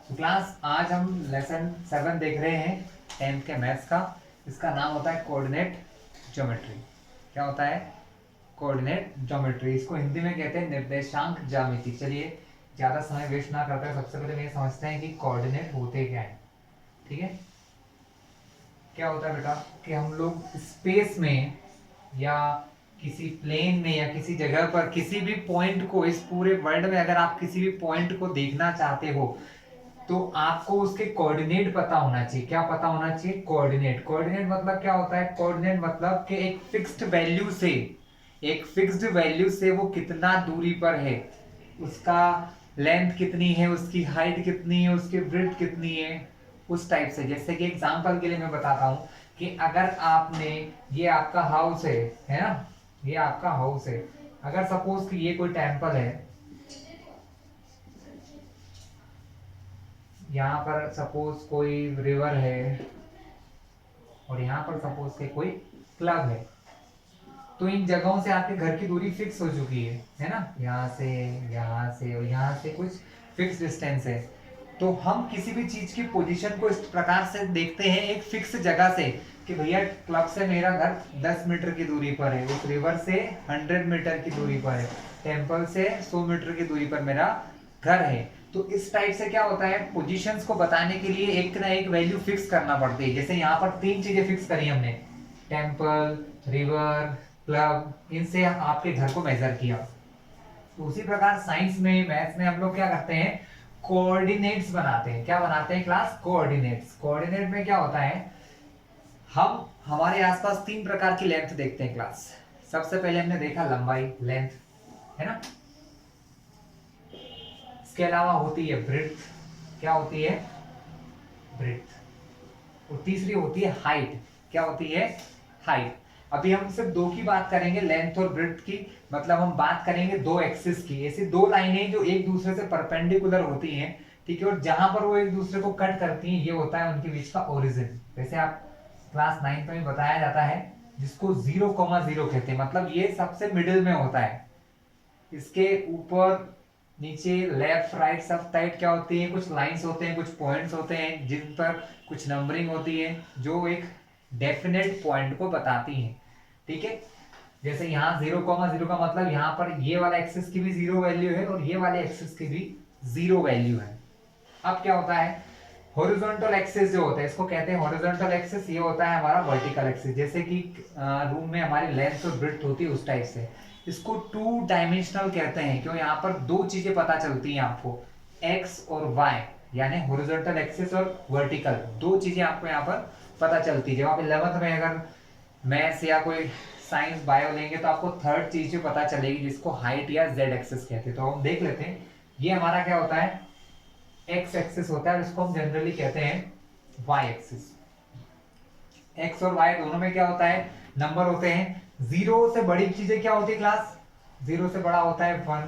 तो क्लास आज हम लेसन 7 देख रहे हैं 10th के मैथ्स का। इसका नाम होता है कोऑर्डिनेट ज्योमेट्री। क्या होता है? Coordinate geometry. इसको हिंदी में कहते हैं निर्देशांक ज्यामिति। चलिए ज़्यादा समय वेस्ट ना करते हैं, सबसे पहले ये समझते हैं कि कोऑर्डिनेट होते क्या है। ठीक है, क्या होता है बेटा कि हम लोग स्पेस में या किसी प्लेन में या किसी जगह पर किसी भी पॉइंट को, इस पूरे वर्ल्ड में अगर आप किसी भी पॉइंट को देखना चाहते हो तो आपको उसके कोऑर्डिनेट पता होना चाहिए। क्या पता होना चाहिए? कोऑर्डिनेट। कोऑर्डिनेट मतलब क्या होता है? कोऑर्डिनेट मतलब कि एक फिक्स्ड वैल्यू से वो कितना दूरी पर है, उसका लेंथ कितनी है, उसकी हाइट कितनी है, उसकी ब्रेड्थ कितनी है, उस टाइप से। जैसे कि एग्जांपल के लिए मैं बताता हूं कि अगर आपने, ये आपका हाउस है ना, ये आपका हाउस है। अगर सपोज कि ये कोई टेंपल है, यहाँ पर सपोज कोई रिवर है और यहाँ पर सपोज के कोई क्लब है, तो इन जगहों से आपके घर की दूरी फिक्स हो चुकी है ना। यहाँ से और यहाँ से कुछ फिक्स डिस्टेंस है। तो हम किसी भी चीज की पोजीशन को इस प्रकार से देखते हैं एक फिक्स जगह से कि भैया क्लब से मेरा घर 10 मीटर की दूरी पर है, उस रिवर से 100 मीटर की दूरी पर है, टेम्पल से 100 मीटर की दूरी पर मेरा घर है। तो इस टाइप से क्या होता है, पोजीशंस को बताने के लिए एक ना एक वैल्यू फिक्स करना पड़ती है। जैसे यहाँ पर 3 चीजें फिक्स करी हमने, टेम्पल, रिवर, क्लब, इनसे आपके घर को मेजर किया। तो उसी प्रकार साइंस में, मैथ्स में हम लोग क्या करते हैं, कोऑर्डिनेट्स बनाते हैं। क्या बनाते हैं क्लास? कोऑर्डिनेट्स। कोऑर्डिनेट में क्या होता है, हम हमारे आसपास 3 प्रकार की लेंथ देखते हैं क्लास। सबसे पहले हमने देखा लंबाई, लेंथ, है ना। इसके अलावा होती है ब्रेड्थ। क्या होती है? ब्रेड्थ। और तीसरी होती है हाइट। क्या होती है? हाइट। अभी हम सिर्फ दो की बात करेंगे, लेंथ और ब्रेड्थ की। मतलब हम बात करेंगे दो एक्सिस की, ऐसी दो लाइनें जो एक दूसरे से परपेंडिकुलर होती हैं, ठीक है, और जहां पर वो एक दूसरे को कट करती हैं, ये होता है उनके बीच का ओरिजिन। जैसे आप क्लास 9 में बताया जाता है, जिसको 0,0 कहते हैं। मतलब ये सबसे मिडिल में होता है। इसके ऊपर नीचे लेफ्ट राइट सब साइड क्या होती है, कुछ लाइंस होते हैं, कुछ पॉइंट्स होते हैं जिन पर कुछ नंबरिंग होती है जो एक डेफिनेट पॉइंट को बताती हैं। ठीक है, जैसे यहाँ 0,0 का मतलब यहाँ पर ये वाला एक्सिस की भी 0 वैल्यू है और ये वाले एक्सिस की भी 0 वैल्यू है। अब क्या होता है, हॉरिजॉन्टल एक्सिस जो होता है, इसको कहते हैं हॉरिजॉन्टल एक्सिस। ये होता है हमारा वर्टिकल एक्सिस, जैसे कि रूम में हमारी लेंथ और ब्रेड्थ होती है उस टाइप से। इसको 2 डायमेंशनल कहते हैं क्यों यहाँ पर दो चीजें पता चलती हैं आपको, एक्स और वाई, यानी हॉरिजॉन्टल एक्सिस और वर्टिकल, दो चीजें आपको यहाँ पर पता चलती है। जब आप 11th में अगर मैथ्स या कोई साइंस बायो लेंगे तो आपको थर्ड चीज जो पता चलेगी, जिसको हाइट या जेड एक्सिस कहते हैं। तो हम देख लेते हैं, ये हमारा क्या होता है, एक्स एक्सिस होता है, इसको हम जनरली कहते हैं वाई एक्सिस। एक्स और वाई दोनों में क्या होता है, नंबर होते हैं। 0 से बड़ी चीजें क्या होती है क्लास? 0 से बड़ा होता है 1,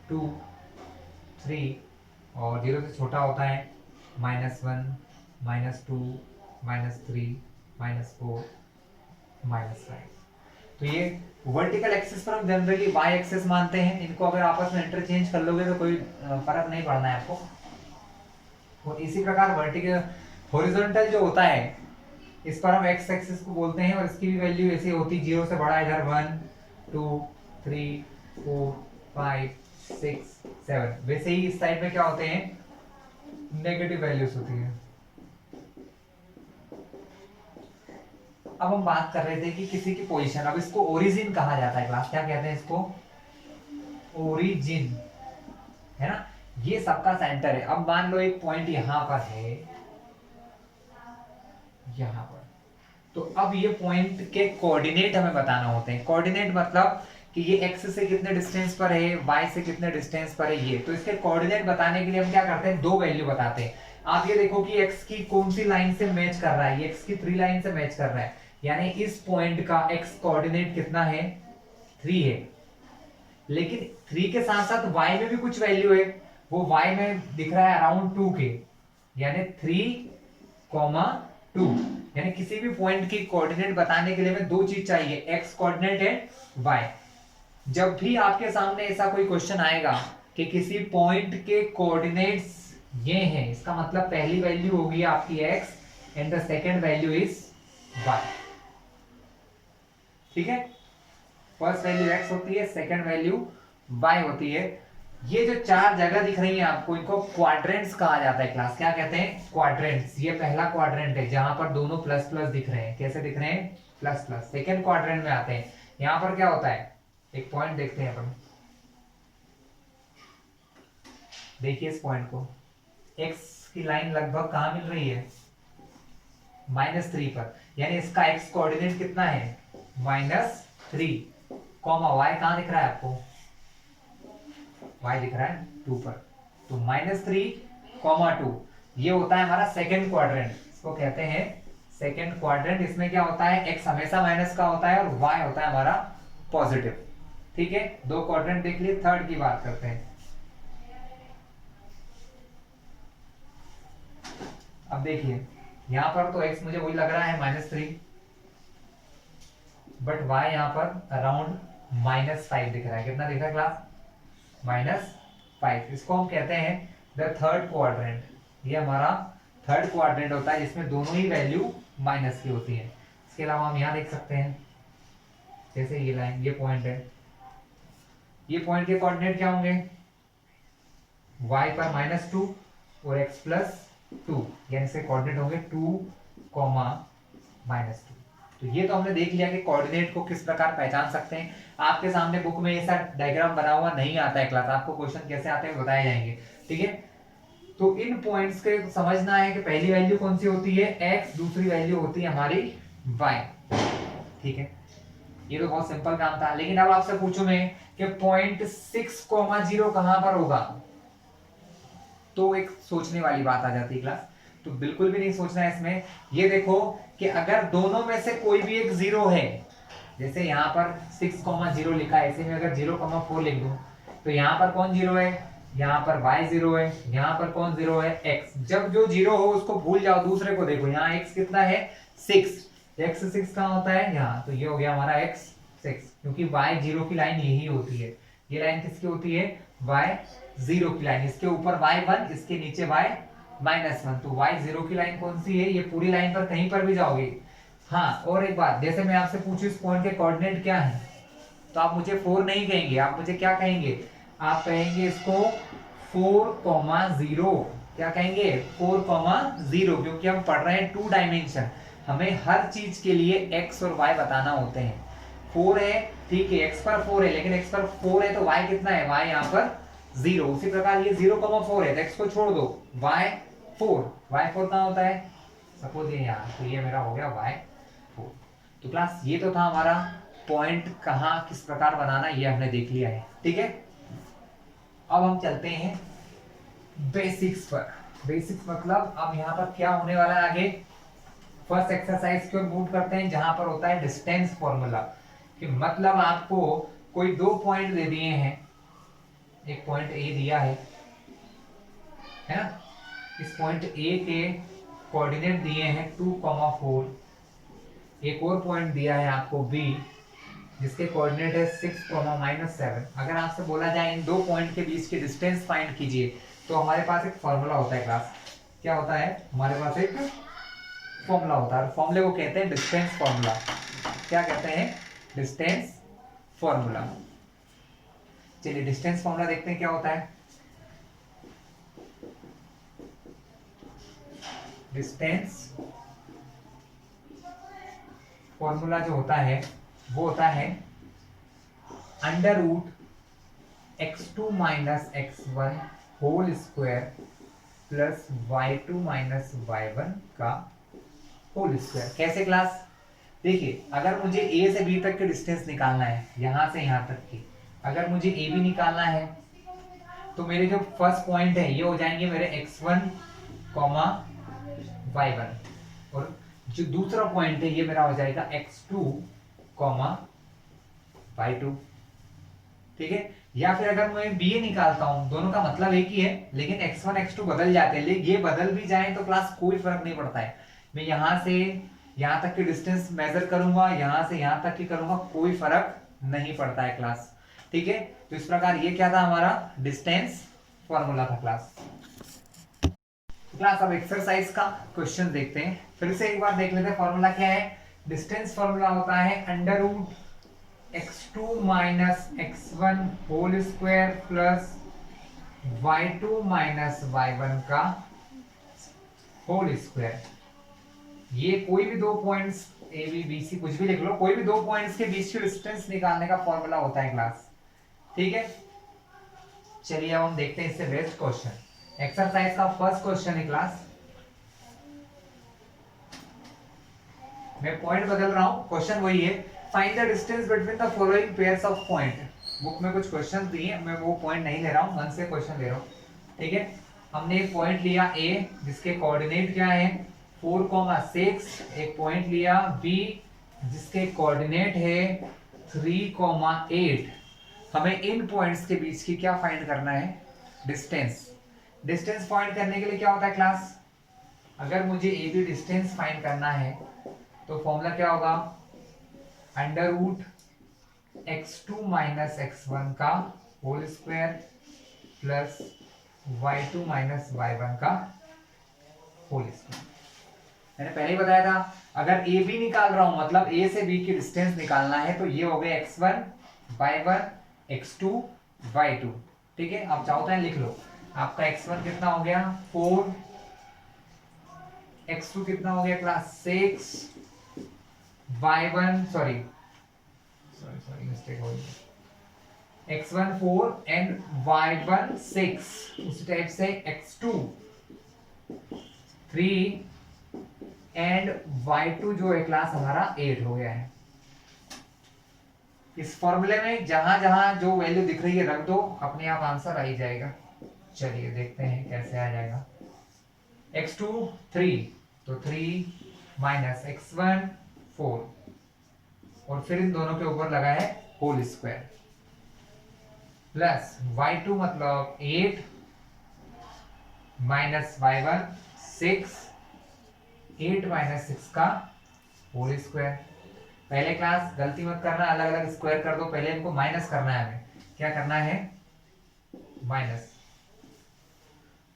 2, 3, और 0 से छोटा होता है -1, -2, -3, -4, -5। तो ये वर्टिकल एक्सिस पर हम जनरली वाई एक्सिस मानते हैं। इनको अगर आपस में इंटरचेंज कर लोगे तो कोई फर्क नहीं पड़ना है आपको। और इसी प्रकार वर्टिकल, हॉरिजॉन्टल जो होता है, इस पर हम एक्स एक्सिस को बोलते हैं और इसकी भी वैल्यू ऐसी होती है, 0 से बड़ा इधर 1, 2, 3, 4, 5, 6, 7। वैसे ही इस साइड में क्या होते हैं, नेगेटिव वैल्यूज होती है। अब हम बात कर रहे थे कि किसी की पोजीशन, अब इसको ओरिजिन कहा जाता है क्लास। क्या कहते हैं इसको? ओरिजिन, है ना। ये सबका सेंटर है। अब मान लो एक पॉइंट यहां पर है, यहां पर, तो अब ये पॉइंट के कोऑर्डिनेट हमें बताना होते हैं। कोऑर्डिनेट मतलब कि ये एक्स से कितने डिस्टेंस पर है, वाई से कितने डिस्टेंस पर है। ये तो इसके कोऑर्डिनेट बताने के लिए हम क्या करते हैं, दो वैल्यू बताते हैं। आप ये देखो कि एक्स की कौन सी लाइन से मैच कर रहा है, ये एक्स की 3 लाइन से मैच कर रहा है, यानी इस पॉइंट का एक्स कोऑर्डिनेट कितना है, 3 है। लेकिन 3 के साथ साथ y में भी कुछ वैल्यू है, वो y में दिख रहा है अराउंड 2 के, यानी 3,2। यानी किसी भी पॉइंट की कोऑर्डिनेट बताने के लिए हमें दो चीज चाहिए, x कोऑर्डिनेट है y। जब भी आपके सामने ऐसा कोई क्वेश्चन आएगा कि किसी पॉइंट के कोऑर्डिनेट्स ये है, इसका मतलब पहली वैल्यू होगी आपकी x and the second value is y। ठीक है, फर्स्ट वैल्यू x होती है, सेकेंड वैल्यू y होती है। ये जो चार जगह दिख रही है आपको, इनको क्वाड्रेंट्स कहा जाता है क्लास। क्या कहते हैं? क्वाड्रेंट्स। ये पहला क्वाड्रेंट है जहां पर दोनों प्लस प्लस दिख रहे हैं। कैसे दिख रहे हैं? Plus plus. सेकेंड क्वाड्रेंट में आते हैं, यहां पर क्या होता है? एक पॉइंट देखते हैं अपन, देखिए इस पॉइंट को, x की लाइन लगभग कहां मिल रही है? -3 पर, यानी इसका x कोऑर्डिनेट कितना है? -3, कॉमा y कहां दिख रहा है आपको? y दिख रहा है 2 पर, तो -3, 2 ये होता है हमारा सेकेंड क्वाड्रेंट। इसको कहते हैं सेकेंड क्वाड्रेंट। इसमें क्या होता है? x हमेशा माइनस का होता है और y होता है हमारा पॉजिटिव। ठीक है, दो क्वाड्रेंट देख लिए, थर्ड की बात करते हैं। अब देखिए यहां पर तो x मुझे वही लग रहा है -3, बट y यहां पर अराउंड -5 दिख रहा है। कितना दिख रहा है क्लास? -5। इसको हम कहते हैं द थर्ड क्वाड्रेंट। ये हमारा थर्ड क्वाड्रेंट होता है जिसमें दोनों ही वैल्यू माइनस की होती है। इसके अलावा हम यहां देख सकते हैं, जैसे ये लाइन, ये पॉइंट है, ये पॉइंट के कोऑर्डिनेट क्या होंगे? y पर -2 और x + 2, यानी इसके कोऑर्डिनेट होंगे 2, -2। तो ये तो हमने देख लिया कि कोऑर्डिनेट को किस प्रकार पहचान सकते हैं। आपके सामने बुक में ऐसा डायग्राम बना हुआ नहीं आता है क्लास, आपको क्वेश्चन कैसे आते हैं बताए जाएंगे। ठीक है, तो इन पॉइंट्स के समझना है कि पहली वैल्यू कौन सी होती है? x, दूसरी वैल्यू होती है हमारी y। ठीक है, ये तो बहुत सिंपल काम था। लेकिन अब आपसे पूछूं मैं कि पॉइंट 6,0 कहां पर होगा, तो एक सोचने वाली बात आ जाती है क्लास। तो बिल्कुल भी नहीं सोचना है इसमें। ये देखो कि अगर दोनों में से कोई भी एक 0 है, जैसे यहाँ पर 6,0 लिखा है, ऐसे में अगर 0,4 लिख दूं, तो यहाँ पर कौन 0 है? यहाँ पर y 0 है, यहाँ पर कौन 0 है? x। जब जो 0 हो उसको भूल जाओ, दूसरे को देखो। यहाँ x कितना है? 6। x 6 कहाँ होता है? यहाँ। तो ये हो गया हमारा x 6, क्योंकि y 0 की लाइन यही होती है। ये लाइन किसकी होती है? y 0 की लाइन। इसके ऊपर y 1, इसके नीचे y -1। तो y 0 की लाइन कौन सी है? ये पूरी लाइन पर कहीं पर भी जाओगे। हाँ, और एक बात, जैसे मैं आपसे पूछूं इस पॉइंट के कोऑर्डिनेट क्या है, तो आप मुझे 4 नहीं कहेंगे, आप मुझे क्या कहेंगे? आप कहेंगे इसको 4,0। क्या कहेंगे? 4,0, क्योंकि हम पढ़ रहे हैं 2 डायमेंशन। हमें हर चीज के लिए x और y बताना होते हैं। 4 है, ठीक है, x पर 4 है, लेकिन x पर 4 है तो y कितना है? y यहाँ पर 0। उसी प्रकार ये 0,4 है, तो x को छोड़ दो, y4 कहाँ होता है? सपोज ये यहाँ, तो ये मेरा हो गया y4। तो क्लास ये तो था हमारा पॉइंट कहाँ किस प्रकार बनाना, ये हमने देख लिया है। ठीक है, अब हम चलते हैं बेसिक्स पर। बेसिक्स मतलब अब यहाँ पर क्या होने वाला है आगे? फर्स्ट एक्सरसाइज की ओर मूव करते हैं, जहां पर होता है डिस्टेंस फॉर्मूला। कि मतलब आपको कोई 2 पॉइंट दे दिए हैं, एक पॉइंट ए दिया है ना? इस पॉइंट ए के कोऑर्डिनेट दिए हैं 2,4। एक और पॉइंट दिया है आपको बी, जिसके कोऑर्डिनेट है 6,-7। अगर आपसे बोला जाए इन 2 पॉइंट के बीच की डिस्टेंस फाइंड कीजिए, तो हमारे पास एक फॉर्मूला होता है क्लास। क्या होता है? हमारे पास एक फॉर्मूला होता है, फॉर्मूले को कहते हैं डिस्टेंस फॉर्मूला। क्या कहते हैं? Distance formula. चलिए डिस्टेंस फॉर्मूला देखते हैं क्या होता है। डिस्टेंस फॉर्मूला जो होता है वो होता है √x2 - x1 whole square plus y2 - y1 का होल स्क्वायर। कैसे क्लास? देखिए, अगर मुझे a से b तक की डिस्टेंस निकालना है, यहां से यहां तक की, अगर मुझे a भी निकालना है, तो मेरे जो फर्स्ट पॉइंट है ये हो जाएंगे मेरे x1, y1, और जो दूसरा पॉइंट है ये मेरा हो जाएगा x2, y2। ठीक है, या फिर अगर मैं bA निकालता हूं, दोनों का मतलब एक ही है, लेकिन x1 x2 बदल जाते हैं। लेकिन ये बदल भी जाए तो क्लास कोई फर्क नहीं पड़ता है। मैं यहां से यहां तक की डिस्टेंस मेजर करूंगा, यहां से यहां तक की करूंगा, कोई फर्क नहीं पड़ता है क्लास। ठीक है, तो इस प्रकार ये क्या था? हमारा डिस्टेंस फॉर्मूला था क्लास। क्लास अब एक्सरसाइज का क्वेश्चन देखते हैं, फिर से एक बार देख लेते हैं। फॉर्मूला क्या है? डिस्टेंस फॉर्मूला होता है under root x2 minus x1 whole square plus y2 minus y1 का होल स्क्वायर। ये कोई भी दो points A B B C कुछ भी लिख लो, कोई भी दो पॉइंट्स के बीच की डिस्टेंस निकालने का फॉर्मूला होता है क्लास। ठीक है, चलिए अब हम देखते हैं इससे बेस्ट क्वेश्चन। एक्सरसाइज का फर्स्ट क्वेश्चन है क्लास, मैं पॉइंट बदल रहा हूं, क्वेश्चन वही है। Find the distance between the following pairs of point. Book में कुछ क्वेश्चन दिए हैं, मैं वो पॉइंट नहीं ले रहा हूं, मन से क्वेश्चन ले रहा हूं। ठीक है, हमने एक पॉइंट लिया ए जिसके कोऑर्डिनेट क्या है 4,6, एक पॉइंट लिया बी जिसके कोऑर्डिनेट है 3,8। हमें इन पॉइंट्स के बीच की क्या फाइंड करना है? डिस्टेंस। डिस्टेंस फाइंड करने के लिए क्या होता है क्लास? अगर मुझे ए बी डिस्टेंस फाइंड करना है तो फॉर्मूला क्या होगा? Under root x2 minus x1 का whole square plus y2 minus y1 का होल स्क्वायर। मैंने पहले ही बताया था, अगर ए बी निकाल रहा हूं मतलब ए से बी की डिस्टेंस निकालना है तो ये हो गया x1 y1 x2 y2। ठीक है, आप चाहो तो लिख लो। आपका x1 कितना हो गया 4, x2 कितना हो गया क्लास 6, y1 सॉरी मिस्टेक हो गई, x1 4 एंड y1 6। उसी टाइप से x2 3 एंड y2 जो है क्लास हमारा 8 हो गया है। इस फॉर्मूले में जहां जहां जो वैल्यू दिख रही है रख दो, अपने आप आंसर आ ही जाएगा। चलिए देखते हैं कैसे आ जाएगा। x2 3 तो 3 माइनस x1 4 और फिर इन दोनों के ऊपर लगा है होल स्क्वायर प्लस y2 मतलब 8 माइनस y1 6, 8 माइनस 6 का होल स्क्वायर। पहले क्लास गलती मत करना, अलग अलग स्क्वायर कर दो, पहले इनको माइनस करना है। हमें क्या करना है? माइनस।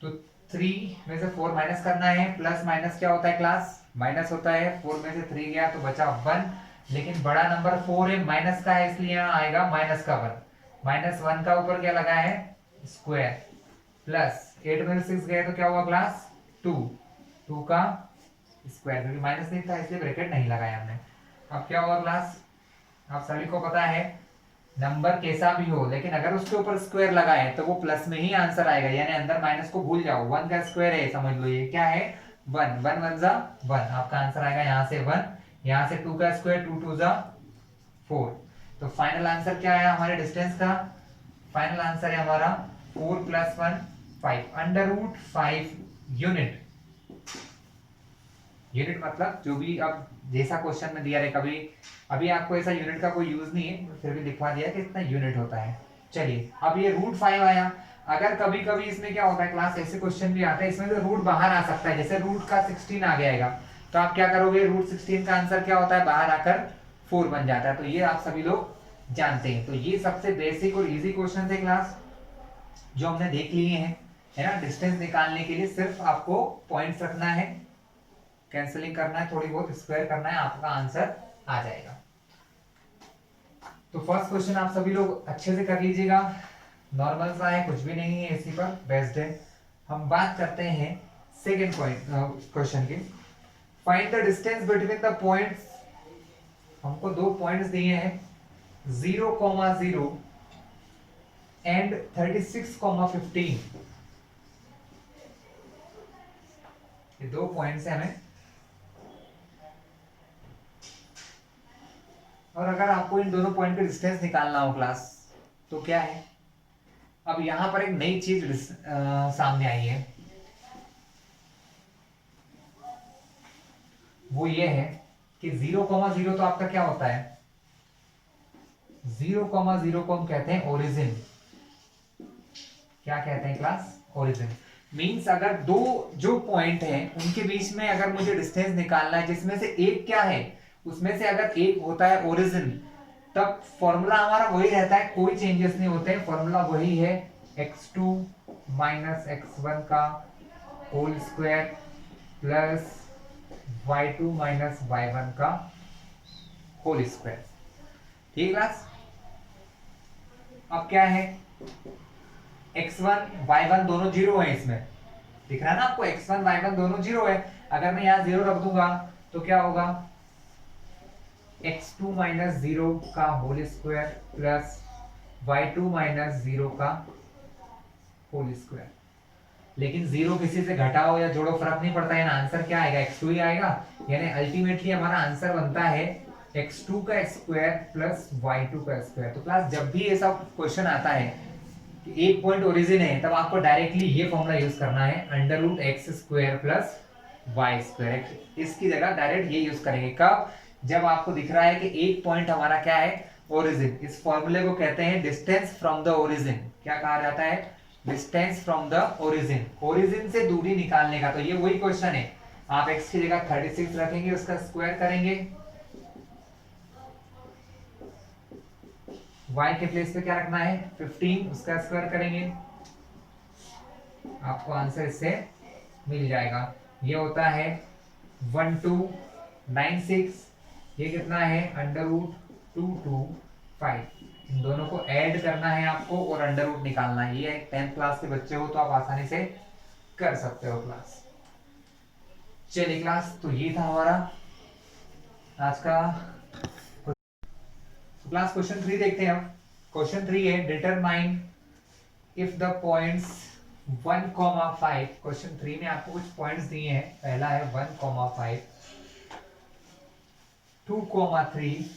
तो 3 में से 4 माइनस करना है, प्लस माइनस क्या होता है क्लास? माइनस होता है। 4 में से 3 गया तो बचा 1, लेकिन बड़ा नंबर 4 है, माइनस का है, इसलिए यहाँ आएगा माइनस का 1। माइनस 1 का ऊपर क्या लगा है? स्क्वायर प्लस 8 में से 6 गया तो क्या हुआ क्लास? 2 का स्क्वायर, क्योंकि माइनस नहीं था इसलिए ब्रैकेट नहीं लगाया हमने। अब क्या हुआ क्लास? आप सभी को पता है नंबर कैसा भी हो, लेकिन अगर उसके ऊपर स्क्वायर लगाए तो वो प्लस में ही आंसर आएगा, यानी अंदर माइनस को भूल जाओ। 1 का स्क्वायर है, समझ लो ये क्या है 1, 1 1 जा 1, आपका आंसर आएगा यहाँ से 1, यहाँ से 2 का स्क्वायर 2 2 जा 4। तो फाइनल आंसर क्या है हमारे डिस्टेंस का? फाइनल आंसर है हमारा 4 + 1 5 अंडर रूट 5 यूनिट। यूनिट मतलब जो भी अब जैसा क्वेश्चन में दिया है, कभी अभी आपको ऐसा यूनिट का कोई यूज नहीं है, फिर भी लिखवा दिया कि इतना यूनिट होता है। चलिए अब ये √5 आया। अगर कभी कभी इसमें क्या होता है क्लास, ऐसे क्वेश्चन भी आता है इसमें से रूट बाहर आ सकता है, जैसे रूट का 16 आ गया, तो आप क्या करोगे? √16 का आंसर क्या होता है? बाहर आकर 4 बन जाता है। तो ये आप सभी लोग जानते हैं। तो ये सबसे बेसिक और इजी क्वेश्चन थे क्लास जो हमने देख लिए हैं, है ना। डिस्टेंस निकालने के लिए सिर्फ आपको पॉइंट्स रखना है, कैंसलिंग करना है, थोड़ी बहुत स्क्वायर करना है, आपका आंसर आ जाएगा। तो फर्स्ट क्वेश्चन आप सभी लोग अच्छे से कर लीजिएगा, नॉर्मल सा है, कुछ भी नहीं है, इसी पर बेस्ड है। हम बात करते हैं सेकंड पॉइंट क्वेश्चन की। Find the distance between the points. हमको दो पॉइंट्स दिए हैं 0,0 एंड 36,15। ये दो पॉइंट्स हैं हमें, और अगर आपको इन दोनों पॉइंट का डिस्टेंस निकालना हो क्लास तो क्या है? अब यहां पर एक नई चीज सामने आई है, वो ये है कि 0,0 तो आपका क्या होता है? 0,0 को हम कहते हैं ओरिजिन। क्या कहते हैं क्लास? ओरिजिन। मींस अगर दो जो पॉइंट हैं उनके बीच में अगर मुझे डिस्टेंस निकालना है, जिसमें से एक क्या है, उसमें से अगर एक होता है ओरिजिन, तब फॉर्मूला हमारा वही रहता है, कोई चेंजेस नहीं होते हैं। फॉर्मूला वही है x2 - x1 का whole square plus y2 minus y1 का होल स्क्वायर। ठीक है क्लास। अब क्या है, x1 y1 दोनों जीरो है, इसमें दिख रहा है ना आपको, x1 y1 दोनों जीरो है। अगर मैं यहाँ जीरो रख दूंगा तो क्या होगा, x2 माइनस जीरो का whole square plus y2 minus zero का होल स्क्वायर। लेकिन जीरो किसी से घटाओ या जोड़ो फर्क नहीं पड़ता है ना, आंसर क्या आएगा, x2 ही आएगा। यानी अल्टीमेटली हमारा आंसर बनता है x2 का स्क्वायर प्लस y2 का स्क्वायर। तो क्लास जब भी ऐसा क्वेश्चन आता है कि एक पॉइंट ओरिजिन है, तब आपको डायरेक्टली ये फॉर्मूला यूज करना है, under root x square plus y square. इसकी जगह डायरेक्ट ये यूज करेंगे कब, जब आपको दिख रहा है कि एक पॉइंट हमारा क्या है, ओरिजिन। इस फॉर्मूले को कहते हैं डिस्टेंस फ्रॉम द ओरिजिन। क्या कहा जाता है, distance from the origin, origin से दूरी निकालने का। तो ये वही क्वेश्चन है, आप x की जगह 36 रखेंगे, उसका स्क्वायर करेंगे, y के प्लेस पे क्या रखना है 15, उसका स्क्वायर करेंगे, आपको आंसर इससे मिल जाएगा। ये होता है 1296, ये कितना है अंडर रूट 225। इन दोनों को ऐड करना है आपको और अंडर रूट निकालना है। ये 10th क्लास के बच्चे हो तो आप आसानी से कर सकते हो क्लास। चलिए क्लास, तो ये था हमारा आज का क्लास। क्वेश्चन 3 देखते हैं हम। क्वेश्चन 3 है, determine if the points 1,5। Question 3 में आपको कुछ पॉइंट्स दिए हैं। पहला है 1,5, 2,3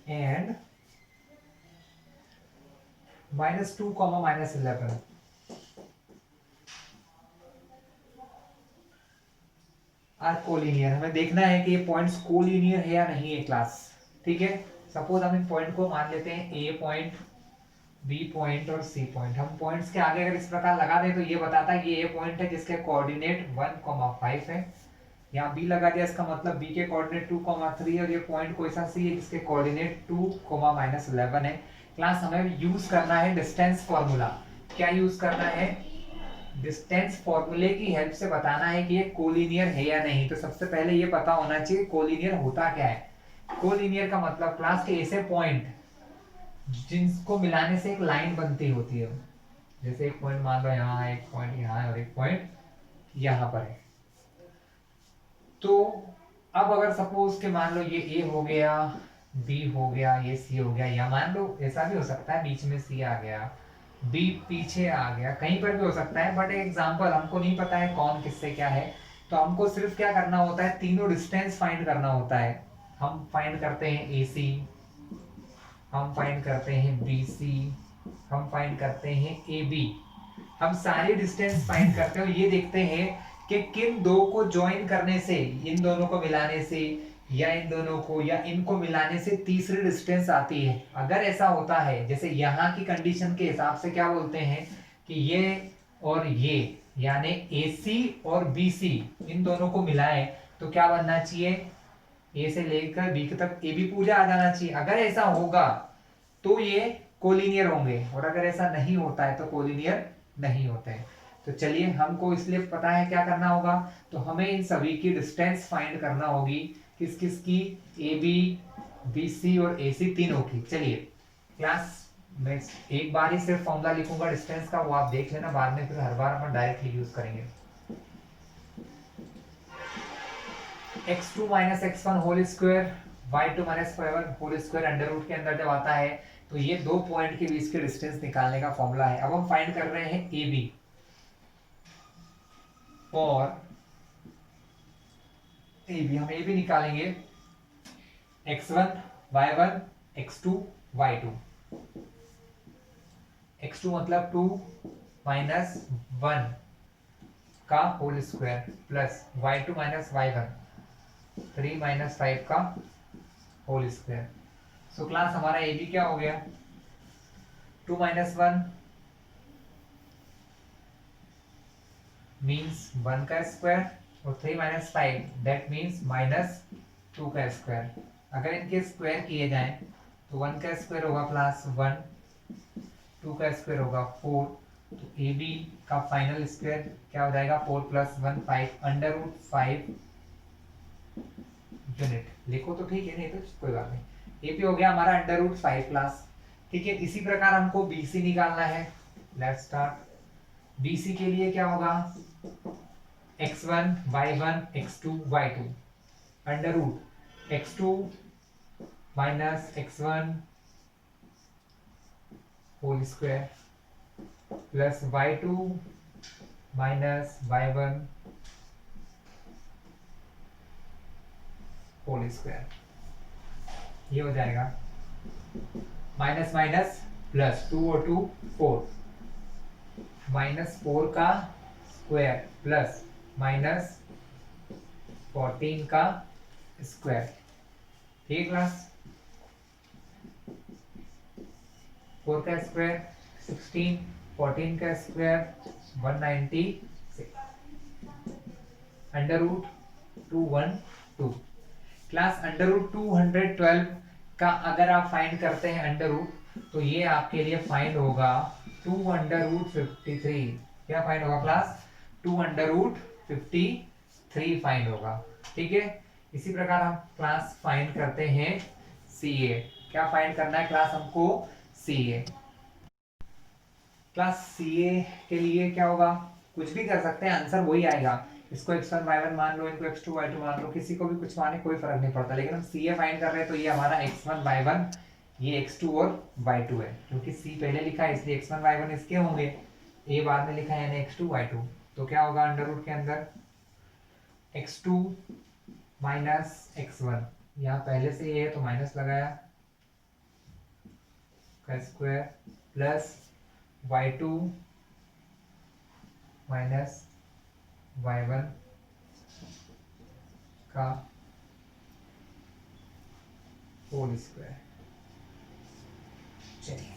and -2, -11। Are collinear. हमें देखना है कि ये पॉइंट्स कोलिनियर है या नहीं है क्लास। ठीक है, सपोज हम इन पॉइंट को मान लेते हैं ए पॉइंट, बी पॉइंट और सी पॉइंट। हम पॉइंट्स के आगे अगर इस प्रकार लगा दें तो ये बताता है कि ये ए पॉइंट है जिसके कोऑर्डिनेट 1,5 है। यहाँ बी लगा दिया, इसका मतलब बी के कोऑर्डिनेट 2,3 और ये पॉइंट कोई सा सी है जिसके कोऑर्डिनेट 2, -11 है। क्लास हमें यूज करना है डिस्टेंस फॉर्मूला। क्या यूज करना है, डिस्टेंस फॉर्मूले की हेल्प से बताना है कि ये कोलिनियर है या नहीं। तो सबसे पहले ये पता होना चाहिए कोलिनियर होता क्या है। कोलिनियर का मतलब क्लास के ऐसे पॉइंट जिनको मिलाने से एक लाइन बनती होती है। जैसे एक पॉइंट मान लो यहाँ है, एक पॉइंट यहाँ है और एक पॉइंट यहाँ पर है। तो अब अगर सपोज के मान लो ये ए हो गया, बी हो गया, ये सी हो गया, या मान लो ऐसा भी हो सकता है बीच में सी आ गया, बी पीछे आ गया, कहीं पर भी हो सकता है। बट एग्जांपल, हमको नहीं पता है कौन किससे क्या है, तो हमको सिर्फ क्या करना होता है, तीनों डिस्टेंस फाइंड करना होता है। हम फाइंड करते हैं ए सी, हम फाइंड करते हैं बी सी, हम फाइंड करते हैं ए बी। हम सारे डिस्टेंस फाइंड करते हैं और ये देखते हैं कि किन दो को ज्वाइन करने से, इन दोनों को मिलाने से या इन दोनों को या इनको मिलाने से तीसरी डिस्टेंस आती है। अगर ऐसा होता है, जैसे यहाँ की कंडीशन के हिसाब से क्या बोलते हैं कि ये और ये यानी AC और BC इन दोनों को मिलाएं तो क्या बनना चाहिए, ए से लेकर बी तक AB पूरा आ जाना चाहिए। अगर ऐसा होगा तो ये कोलिनियर होंगे और अगर ऐसा नहीं होता है तो कोलिनियर नहीं होते हैं। तो चलिए, हमको इसलिए पता है क्या करना होगा, तो हमें इन सभी की डिस्टेंस फाइंड करना होगी। किस किस की, ए बी, बी सी और ए सी तीनों की। चलिए क्लास, मैं एक बार ही सिर्फ फॉर्मूला लिखूंगा डिस्टेंस का, वो आप देख लेना, बाद में फिर हर बार हम डायरेक्टली यूज करेंगे। x2 minus x1 whole square, y2 minus y1 whole square under root के अंदर जब आता है तो ये दो पॉइंट के बीच के डिस्टेंस निकालने का फॉर्मूला है। अब हम फाइंड कर रहे हैं ए बी और ए बी। हम ए बी निकालेंगे x1 y1 x2 y2। x2 मतलब 2 माइनस 1 का whole square plus y2 minus y1 3 minus 5 का होल स्क्वायर। सो क्लास हमारा ए बी क्या हो गया, 2 माइनस 1 मीन्स 1 का स्क्वायर और 3 माइनस 5 दैट मीन्स -2 का स्क्वायर। अगर इनके स्क्वायर किए जाएं तो 1 का स्क्वायर होगा प्लस 1, 2 का स्क्वायर होगा 4, तो ए बी का फाइनल स्क्वायर क्या हो जाएगा 4 + 1 5 √5 यूनिट। लिखो तो ठीक है, नहीं तो कोई बात नहीं। ए पी हो गया हमारा √5 क्लास। ठीक है, इसी प्रकार हमको बी सी निकालना है। Let's start. बी सी के लिए क्या होगा x1 y1 x2 y2 √x2 - x1 whole square plus y2 - y1 whole square, ये हो जाएगा माइनस माइनस प्लस 2 और 2 4 -4 का स्क्वायर प्लस -14 का स्क्वायर। ठीक है क्लास, 4 का स्क्वायर 16, 14 का स्क्वायर 196 √212 क्लास। √212 का अगर आप फाइंड करते हैं अंडर रूट, तो ये आपके लिए फाइंड होगा 2√53। क्या फाइंड होगा क्लास 2√53 फाइंड होगा। ठीक है, इसी प्रकार हम क्लास फाइंड करते हैं सी ए। क्या फाइंड करना है क्लास हमको सी ए। क्लास सी ए के लिए क्या होगा, कुछ भी कर सकते हैं, आंसर वही आएगा। इसको x1 y1 मान लो, इनको x2 y2 मान लो, किसी को भी कुछ माने कोई फर्क नहीं पड़ता। लेकिन हम सी ए फाइंड कर रहे हैं तो ये हमारा x1 y1, ये x2 और y2 है, क्योंकि c पहले लिखा है इसलिए x1 y1 इसके होंगे, a बाद में लिखा है यानी x2 y2। तो क्या होगा अंडर रूट के अंदर x2 - x1, यहाँ पहले से ये है तो माइनस लगाया का स्क्वायर प्लस y2 - y1 का होल स्क्वायर। चलिए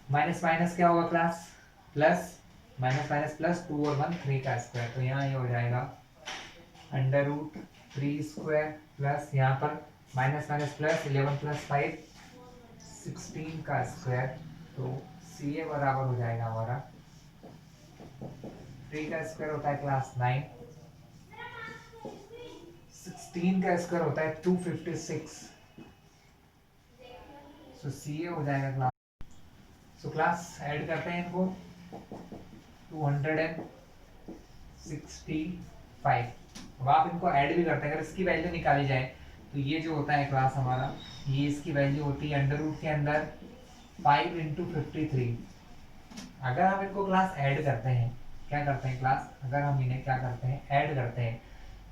माइनस माइनस क्या होगा class plus, minus minus plus 2 और 1 3 का स्क्वायर, तो यहाँ ये हो जाएगा √3² प्लस यहाँ पर माइनस माइनस प्लस 11 + 5 16 का स्क्वायर। तो सी ए बराबर हो जाएगा हमारा 3 का स्क्वायर होता है क्लास 9, 16 का स्क्वायर होता है 256, सो सी ए हो जाएगा क्लास। सो क्लास ऐड करते हैं इनको 265। अब आप इनको ऐड भी करते हैं, अगर इसकी वैल्यू निकाली जाए तो ये जो होता है क्लास हमारा, ये इसकी वैल्यू होती है अंडर रूट के अंदर 5 × 53। अगर हम इनको क्लास ऐड करते हैं, क्या करते हैं क्लास, अगर हम इन्हें क्या करते हैं ऐड करते हैं,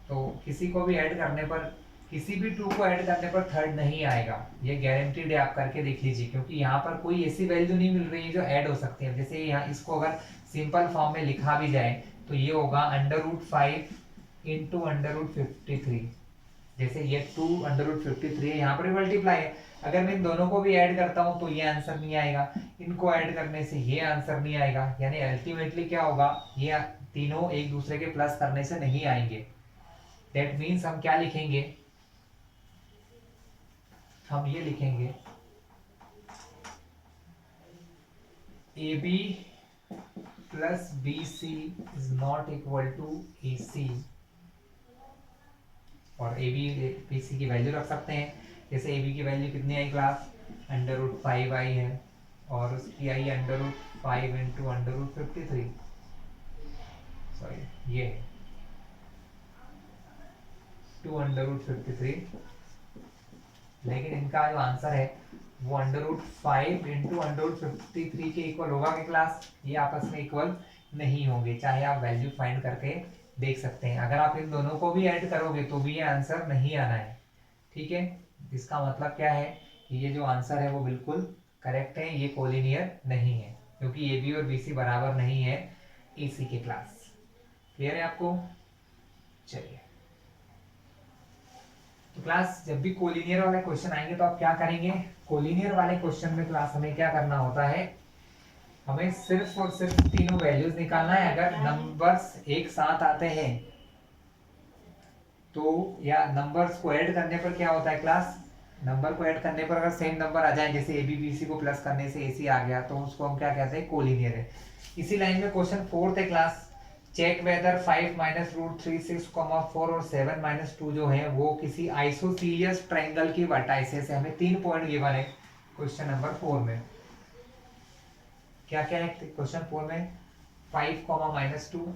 तो किसी को भी ऐड करने पर, किसी भी टू को ऐड करने पर थर्ड नहीं आएगा, ये गारंटीड है, आप करके देख लीजिए। क्योंकि यहाँ पर कोई ऐसी वैल्यू नहीं मिल रही है जो ऐड हो सकती है। जैसे यहाँ इसको अगर सिंपल फॉर्म में लिखा भी जाए तो ये होगा √5 × √53। जैसे ये 2 √53 है, यहाँ पर भी मल्टीप्लाई है। अगर मैं इन दोनों को भी ऐड करता हूँ तो ये आंसर नहीं आएगा, इनको ऐड करने से ये आंसर नहीं आएगा, यानी अल्टीमेटली क्या होगा, ये तीनों एक दूसरे के प्लस करने से नहीं आएंगे। दैट मीन्स हम क्या लिखेंगे, हम ये लिखेंगे AB + BC is not equal to AC, और AB BC की वैल्यू रख सकते हैं। जैसे AB की वैल्यू कितनी आई क्लास √5 आई है, और उसकी आई √5 × √53, सॉरी ये 2 √53। लेकिन इनका जो आंसर है वो √5 × √53 के इक्वल होगा कि क्लास, ये आपस में इक्वल नहीं होंगे, चाहे आप वैल्यू फाइंड करके देख सकते हैं। अगर आप इन दोनों को भी ऐड करोगे तो भी ये आंसर नहीं आना है। ठीक है, इसका मतलब क्या है कि ये जो आंसर है वो बिल्कुल करेक्ट है, ये कोलिनियर नहीं है, क्योंकि ए बी और बी सी बराबर नहीं है ए सी के क्लास। क्लियर है आपको। चलिए, तो क्लास जब भी कोलिनियर वाले क्वेश्चन आएंगे तो आप क्या करेंगे, कोलिनियर वाले क्वेश्चन में क्लास हमें क्या करना होता है, हमें सिर्फ और सिर्फ तीनों वैल्यूज निकालना है। अगर नंबर्स एक साथ आते हैं, तो या नंबर्स को ऐड करने पर क्या होता है क्लास, नंबर को ऐड करने पर अगर सेम नंबर आ जाए, जैसे ए बी बी सी को प्लस करने से ए सी आ गया, तो उसको हम क्या कहते हैं, कोलिनियर है। इसी लाइन में क्वेश्चन 4 है class, check whether 5 minus root 3 6 4 और 7 माइनस 2 जो है वो किसी आइसोसीलियस ट्रायंगल की वर्टाइसेस है। हमें 3 पॉइंट गिवन है क्वेश्चन नंबर 4 में। क्या क्या है क्वेश्चन 4 में, 5 माइनस 2,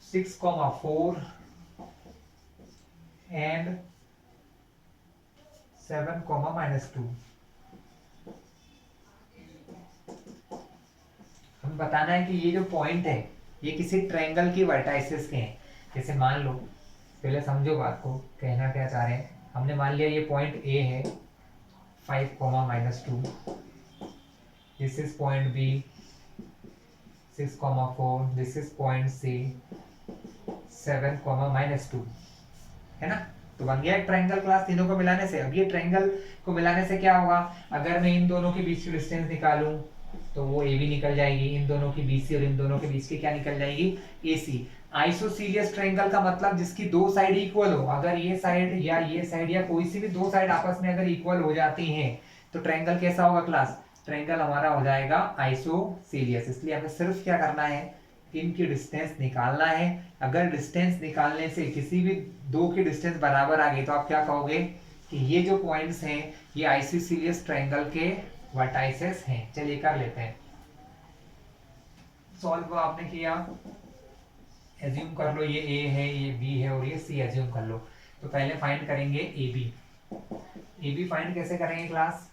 6 4 एंड 7 माइनस 2। हमें बताना है कि ये जो पॉइंट है ये किसी ट्रायंगल की वर्टाइसेस के हैं। जैसे मान लो, पहले समझो बात को, कहना क्या चाह रहे हैं। हमने मान लिया ये पॉइंट ए है 5 minus 2, this is point B 6 4, this is point C 7 minus 2, है ना। तो बन गया एक ट्रायंगल क्लास तीनों को मिलाने से। अब ये ट्रायंगल को मिलाने से क्या होगा, अगर मैं इन दोनों के बीच की डिस्टेंस निकालूं तो वो ए बी निकल जाएगी, इन दोनों की बीसी और इन दोनों के बीच की क्या निकल जाएगी, ए सी। आइसोसीलियस ट्रायंगल का मतलब जिसकी दो साइड इक्वल हो, अगर ये साइड या कोई सी भी दो साइड आपस में अगर इक्वल हो जाती हैं तो ट्रायंगल कैसा होगा क्लास, ट्रायंगल हमारा हो जाएगा आइसोसीलियस। इसलिए हमें सिर्फ क्या करना है, इनकी डिस्टेंस निकालना है। अगर डिस्टेंस निकालने से किसी भी दो की डिस्टेंस बराबर आ गई तो आप क्या कहोगे कि ये जो पॉइंट्स हैं ये आइसोसीलियस ट्रायंगल के वर्टाइसेस हैं। चलिए कर लेते हैं सॉल्व। आपने किया, एज्यूम कर लो ये ए है, ये बी है और ये सी एज्यूम कर लो। तो पहले फाइंड करेंगे A B. A B find कैसे करेंगे क्लास,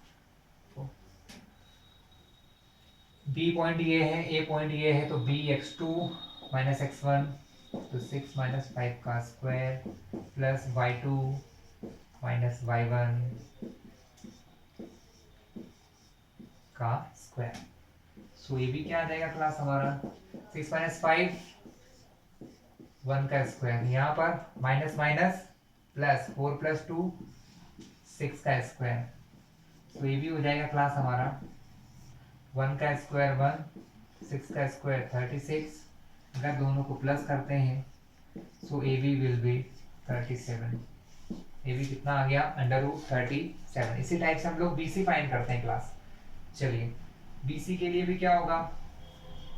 बी पॉइंट ये है, ए पॉइंट ये है, तो बी x2 माइनस x1, तो 6 माइनस 5 का square plus y2 minus y1 का स्क्वायर। सो ये भी क्या आ जाएगा क्लास हमारा, 6 माइनस 5 1 का स्क्वायर, यहाँ पर माइनस माइनस प्लस 4 प्लस 2 6 का स्क्वायर। तो ये भी हो जाएगा क्लास हमारा 1 का स्क्वायर 1, 6 का स्क्वायर 36। अगर दोनों को प्लस करते हैं so a b will be 37। A b कितना आ गया, अंडर रूट 37। इसी टाइप से हम लोग बी सी फाइंड करते हैं क्लास। चलिए बी सी के लिए भी क्या होगा,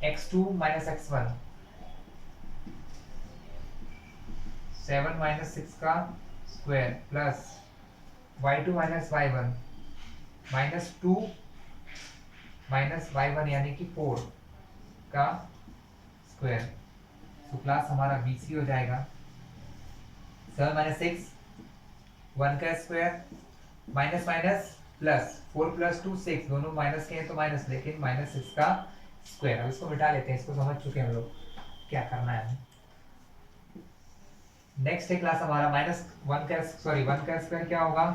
x2 माइनस x1, 7 माइनस 6 का square plus y2 minus y1 minus 2 minus y1 यानी कि 4 का स्क्वायर। तो क्लास हमारा BC हो जाएगा 7 माइनस 6 1 का square minus minus plus 4 plus 2 6, दोनों माइनस के हैं तो माइनस, लेकिन माइनस 6 का स्क्वायर। अब इसको मिटा लेते हैं, इसको समझ चुके हैं हम लोग क्या करना है। नेक्स्ट है क्लास हमारा माइनस 1 का स्क्वायर क्या होगा,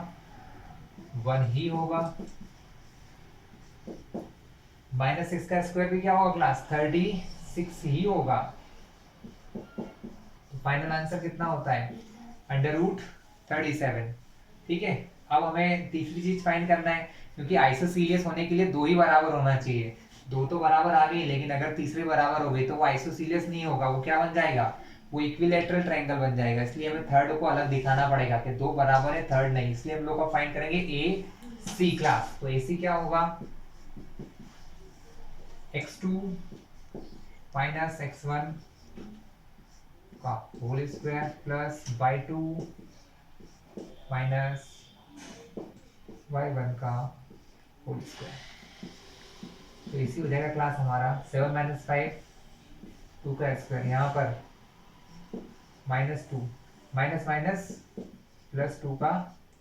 1 ही होगा। माइनस 6 का स्क्वायर भी क्या होगा क्लास, 36 ही होगा। तो फाइनल आंसर कितना होता है, अंडर रूट 37। ठीक है, अब हमें तीसरी चीज फाइंड करना है, क्योंकि आइसोसीलियस होने के लिए दो ही बराबर होना चाहिए। दो तो बराबर आ गई, लेकिन अगर तीसरे बराबर हो गई तो वो आइसोसीलियस नहीं होगा, वो क्या बन जाएगा, वो इक्विलैटरल ट्रायंगल बन जाएगा। इसलिए हमें थर्ड को अलग दिखाना पड़ेगा कि दो बराबर है, थर्ड नहीं। इसलिए हम लोग फाइंड करेंगे ए सी क्लास। तो ए सी क्या होगा, x2 माइनस x1 का whole square plus y2 minus y1 का होल स्क्वायर। तो इसी हो जाएगा क्लास हमारा 7 माइनस 5 2 का स्क्वायर, यहाँ पर माइनस 2 माइनस माइनस प्लस 2 का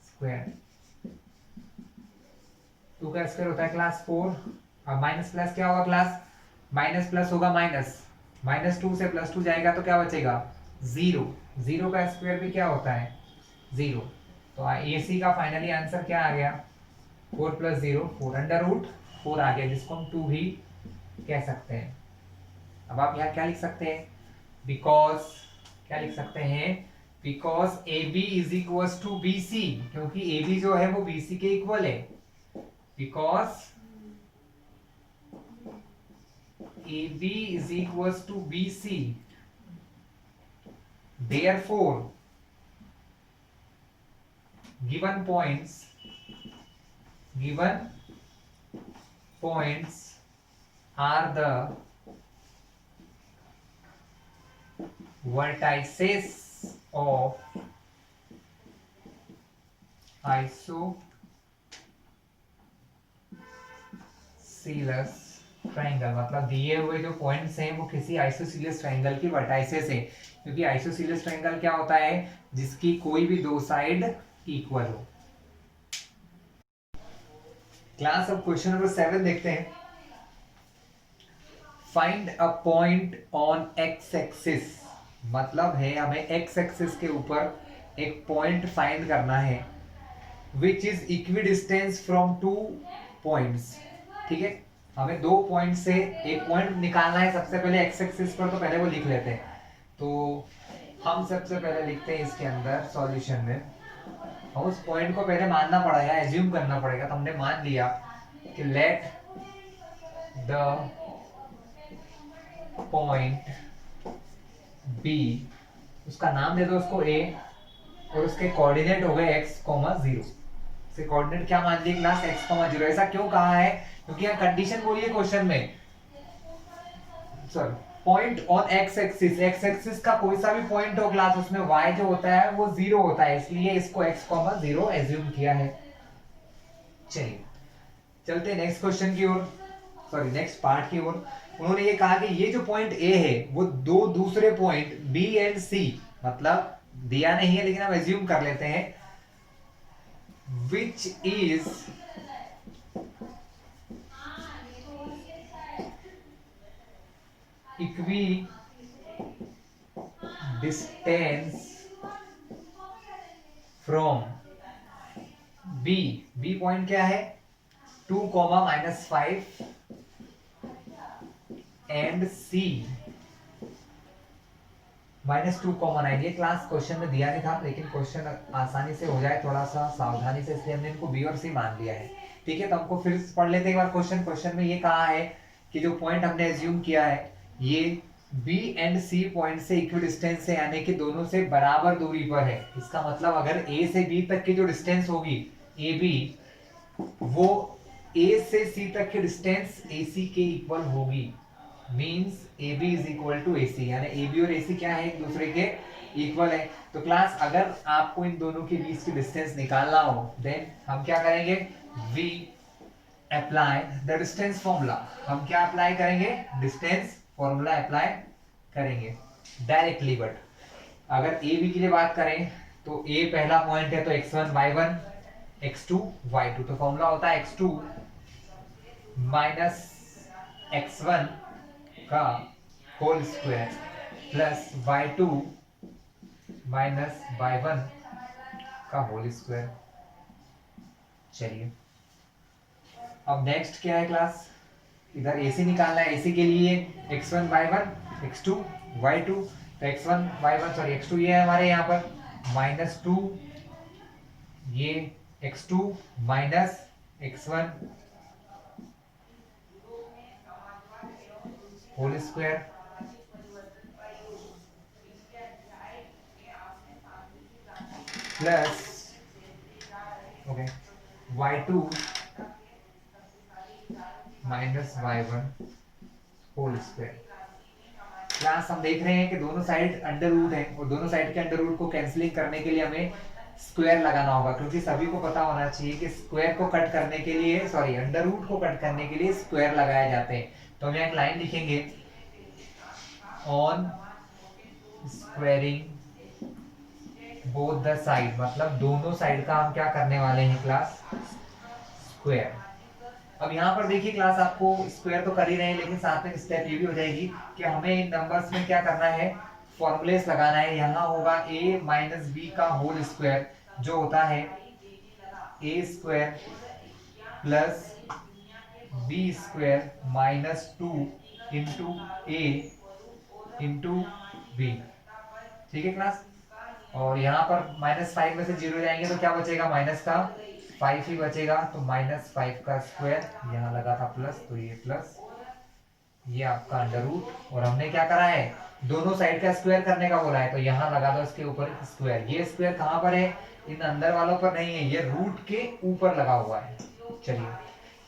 स्क्वायर। 2 का स्क्वायर होता है क्लास 4। अब माइनस प्लस क्या होगा क्लास, माइनस प्लस होगा माइनस, माइनस 2 से प्लस 2 जाएगा तो क्या बचेगा, 0। 0 का स्क्वायर भी क्या होता है, 0। तो ए सी का फाइनली आंसर क्या आ गया, 4 प्लस 0 4, अंडर रूट 4 आ गया, जिसको हम 2 भी कह सकते हैं। अब आप यहाँ क्या लिख सकते हैं, बिकॉज क्या लिख सकते हैं, because A B is equal to B C, क्योंकि ए बी जो है वो बी सी के इक्वल है। Because AB is equals to BC, Therefore, given points are the vertices of isosceles triangle. मतलब दिए हुए जो पॉइंट्स हैं वो किसी आइसोसीलियस ट्रायंगल की वर्टाइसेस हैं, क्योंकि आइसोसीलियस ट्रायंगल क्या होता है, जिसकी कोई भी दो साइड इक्वल हो। क्लास अब क्वेश्चन नंबर 7 देखते हैं। Find a point on x axis, मतलब है हमें एक्स एक्सिस के ऊपर एक पॉइंट फाइंड करना है which is equidistance from two points. ठीक है, हमें दो पॉइंट से एक पॉइंट निकालना है। सबसे पहले एक्स एक्सिस पर, तो पहले वो लिख लेते हैं। तो हम सबसे पहले लिखते हैं इसके अंदर सॉल्यूशन में, हम उस पॉइंट को पहले मानना पड़ेगा, एज्यूम करना पड़ेगा। तो हमने मान लिया कि लेट द पॉइंट बी, उसका नाम दे दो उसको ए, और उसके कोऑर्डिनेट हो गए x, 0। से कोऑर्डिनेट क्या मान लिए क्लास, x, 0। ऐसा क्यों कहा है, क्योंकि यहाँ कंडीशन बोलिए क्वेश्चन में, sorry, point on x axis, x axis का कोई सा भी पॉइंट हो क्लास, उसमें y जो होता है वो 0 होता है, इसलिए इसको x, 0 एज्यूम किया है। चलिए चलते हैं नेक्स्ट क्वेश्चन की ओर, सॉरी नेक्स्ट पार्ट की ओर। उन्होंने ये कहा कि ये जो पॉइंट ए है वो दो दूसरे पॉइंट बी एंड सी, मतलब दिया नहीं है लेकिन हम एज्यूम कर लेते हैं, which is equidistance from B, B point क्या है 2, -5 एंड सी -2, 9। ये क्लास क्वेश्चन में दिया नहीं था, लेकिन क्वेश्चन आसानी से हो जाए थोड़ा सा सावधानी से, इसलिए हमने इनको बी और सी मान लिया है। ठीक है, तो हमको फिर पढ़ लेते हैं एक बार क्वेश्चन। क्वेश्चन में ये कहा है कि जो पॉइंट हमने एज्यूम किया है ये बी एंड सी पॉइंट से इक्वी डिस्टेंस है, यानी कि दोनों से बराबर दूरी पर है। इसका मतलब अगर ए से बी तक की जो डिस्टेंस होगी ए बी, वो ए से सी तक की डिस्टेंस ए सी के इक्वल होगी। Means A B is equal to A C, यानी ए बी और ए सी क्या है, एक दूसरे के इक्वल है। तो क्लास अगर आपको इन दोनों के बीच की डिस्टेंस निकालना हो, देन हम क्या करेंगे, we apply the distance formula. हम क्या अप्लाई करेंगे, डिस्टेंस फॉर्मूला अप्लाई करेंगे डायरेक्टली। बट अगर ए बी के लिए बात करें तो ए पहला पॉइंट है, तो x1 y1 x2 y2, तो फॉर्मूला होता है x2 माइनस x1 का whole square plus y2 minus y1 का होल स्क्वायर। चलिए अब नेक्स्ट क्या है क्लास, इधर AC निकालना है। AC के लिए x1 y1 x2 y2, तो x1 y1 सॉरी x2 ये है हमारे यहाँ पर -2, ये x2 minus x1 whole square plus okay y2 minus y1 whole square. Class हम देख रहे हैं कि दोनों साइड अंडर रूट है, और दोनों साइड के अंडर रूट को कैंसिलिंग करने के लिए हमें स्क्वायर लगाना होगा, क्योंकि सभी को पता होना चाहिए कि स्क्वायर को कट करने के लिए, सॉरी अंडर रूट को कट करने के लिए स्क्वायर लगाए जाते हैं। तो हम यहाँ एक लाइन लिखेंगे, on squaring both the side, मतलब दोनों साइड का हम क्या करने वाले हैं क्लास, स्क्वायर। अब यहाँ पर देखिए क्लास, आपको स्क्वायर तो कर ही रहे हैं, लेकिन साथ में स्टेप ये भी हो जाएगी कि हमें इन नंबर्स में क्या करना है, फॉर्मूलेस लगाना है। यहाँ होगा a माइनस बी का होल स्क्वायर, जो होता है a square plus b square minus 2 into a into b. ठीक है क्लास, और यहाँ पर -5 में से 0 जाएंगे तो क्या बचेगा, माइनस का 5 ही बचेगा, तो -5 का स्क्वायर, यहाँ लगा था प्लस तो ये प्लस ये आपका अंडर रूट, और हमने क्या करा है, दोनों साइड का स्क्वायर करने का बोला है, तो यहाँ लगा दो इसके ऊपर स्क्वायर। ये स्क्वायर कहाँ पर है, इन अंदर वालों पर नहीं है, ये रूट के ऊपर लगा हुआ है। चलिए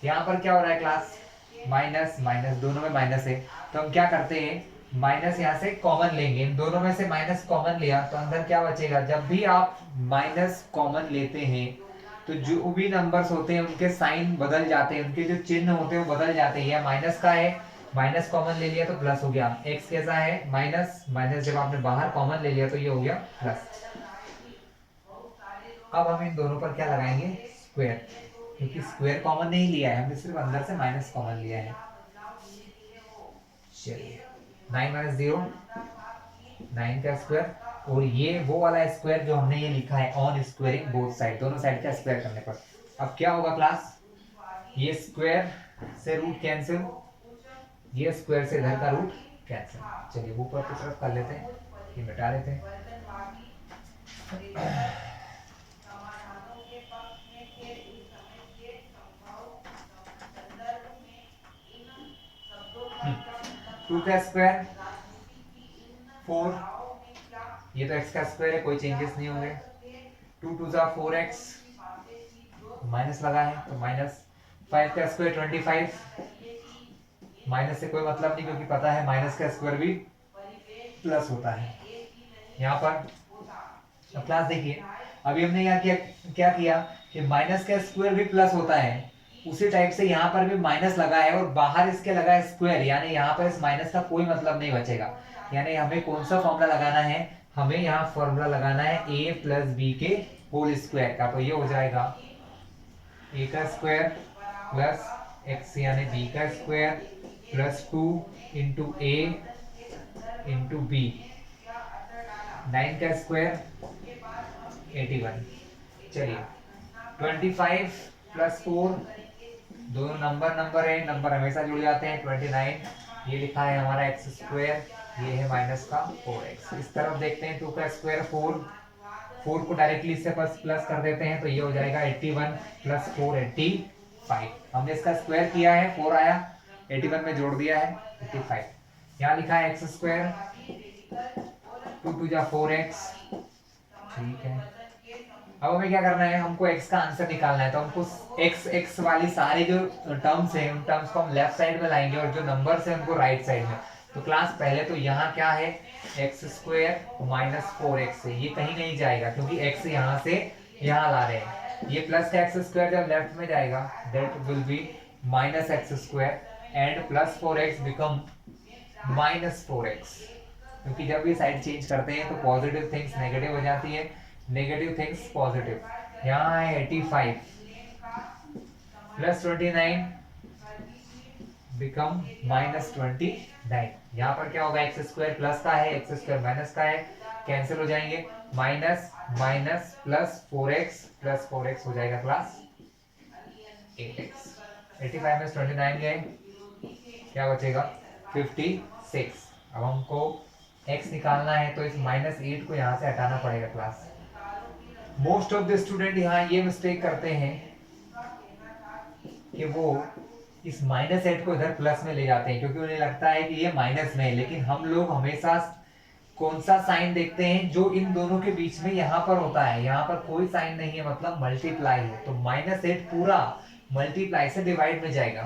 यहाँ पर क्या हो रहा है क्लास, माइनस माइनस, दोनों में माइनस है, तो हम क्या करते हैं, माइनस यहाँ से कॉमन लेंगे, इन दोनों में से माइनस कॉमन लिया तो अंदर क्या बचेगा। जब भी आप माइनस कॉमन लेते हैं तो जो भी नंबर्स होते हैं उनके साइन बदल जाते हैं, उनके जो चिन्ह होते हैं वो बदल जाते हैं। यह माइनस का है, माइनस कॉमन ले लिया तो प्लस हो गया। एक्स कैसा है, माइनस, माइनस जब आपने बाहर कॉमन ले लिया तो ये हो गया प्लस। अब हम इन दोनों पर क्या लगाएंगे, स्क्वायर, क्योंकि स्क्वायर कॉमन नहीं लिया है हमने, सिर्फ अंदर से माइनस कॉमन लिया है। चलिए 9 माइनस 0, 9 का स्क्वायर, और ये वो वाला स्क्वायर जो हमने ये लिखा है ऑन स्क्वायरिंग बोथ साइड, दोनों साइड का स्क्वायर करने पर अब क्या होगा क्लास, ये स्क्वायर से रूट कैंसिल, ये स्क्वायर से इधर का रूट कैंसिल। चलिए ऊपर की तरफ कर लेते हैं, ये मिटा लेते हैं। 2 का स्क्वायर 4, ये तो x का स्क्वायर है, कोई चेंजेस नहीं होंगे। 2 2 जा 4x, माइनस लगा है तो माइनस। 5 का स्क्वायर 25, माइनस से कोई मतलब नहीं क्योंकि पता है माइनस का स्क्वायर भी प्लस होता है। यहाँ पर अब क्लास देखिए, अभी हमने यहाँ क्या किया कि माइनस का स्क्वायर भी प्लस होता है, उसी टाइप से यहाँ पर भी माइनस लगा है और बाहर इसके लगा है स्क्वायर, यानी यहाँ पर इस माइनस का कोई मतलब नहीं बचेगा। यानी हमें कौन सा फॉर्मूला लगाना है, हमें यहाँ फॉर्मूला लगाना है a प्लस बी के होल स्क्वायर का। तो ये हो जाएगा a का स्क्वायर प्लस x यानी b का square plus 2 into a into B, 9 का स्क्वायर 81। चलिए 25 प्लस 4, दोनों नंबर है, नंबर हमेशा जुड़ जाते हैं। 29 ये लिखा है हमारा एक्स स्क्वायर, ये है माइनस का 4x। इस तरफ देखते हैं 2 का स्क्वायर 4, 4 को डायरेक्टली इससे प्लस कर देते हैं तो ये हो जाएगा 81 प्लस 4 85। हमने इसका स्क्वायर किया है, 4 आया, 81 में जोड़ दिया है 85। यहाँ लिखा है एक्स स्क्वायर, 2 2 जा 4x, ठीक है। अब हमें क्या करना है, हमको x का आंसर निकालना है, तो हमको x वाली सारी जो टर्म्स हैं उन टर्म्स को हम लेफ्ट साइड में लाएंगे और जो नंबर्स हैं उनको राइट साइड में। तो क्लास पहले तो यहाँ क्या है, एक्स स्क्वायर माइनस 4x है, ये कहीं नहीं जाएगा क्योंकि x यहाँ से यहाँ ला रहे हैं। ये प्लस का एक्स स्क्वायर जब लेफ्ट में जाएगा that will be minus x square and plus 4x become minus 4x, क्योंकि जब ये साइड चेंज करते हैं तो पॉजिटिव थिंग्स नेगेटिव हो जाती है, नेगेटिव थिंग्स पॉजिटिव। यहाँ है 85 प्लस 29 बिकम माइनस 29। यहाँ पर क्या होगा, एक्स स्क्वायर प्लस का है, एक्स स्क्वायर माइनस का है, कैंसिल हो जाएंगे, माइनस माइनस प्लस 4x हो जाएगा क्लास 8x। 85 में 29 गए, क्या बचेगा 56। अब हमको x निकालना है तो इस -8 को यहाँ से हटाना पड़ेगा class. Most of the student यहाँ ये मिस्टेक करते हैं कि वो इस -8 को इधर प्लस में ले जाते हैं क्योंकि उन्हें लगता है कि ये माइनस में है, लेकिन हम लोग हमेशा कौन सा साइन देखते हैं, जो इन दोनों के बीच में यहाँ पर होता है। यहाँ पर कोई साइन नहीं है, मतलब मल्टीप्लाई है, तो -8 पूरा मल्टीप्लाई से डिवाइड में जाएगा।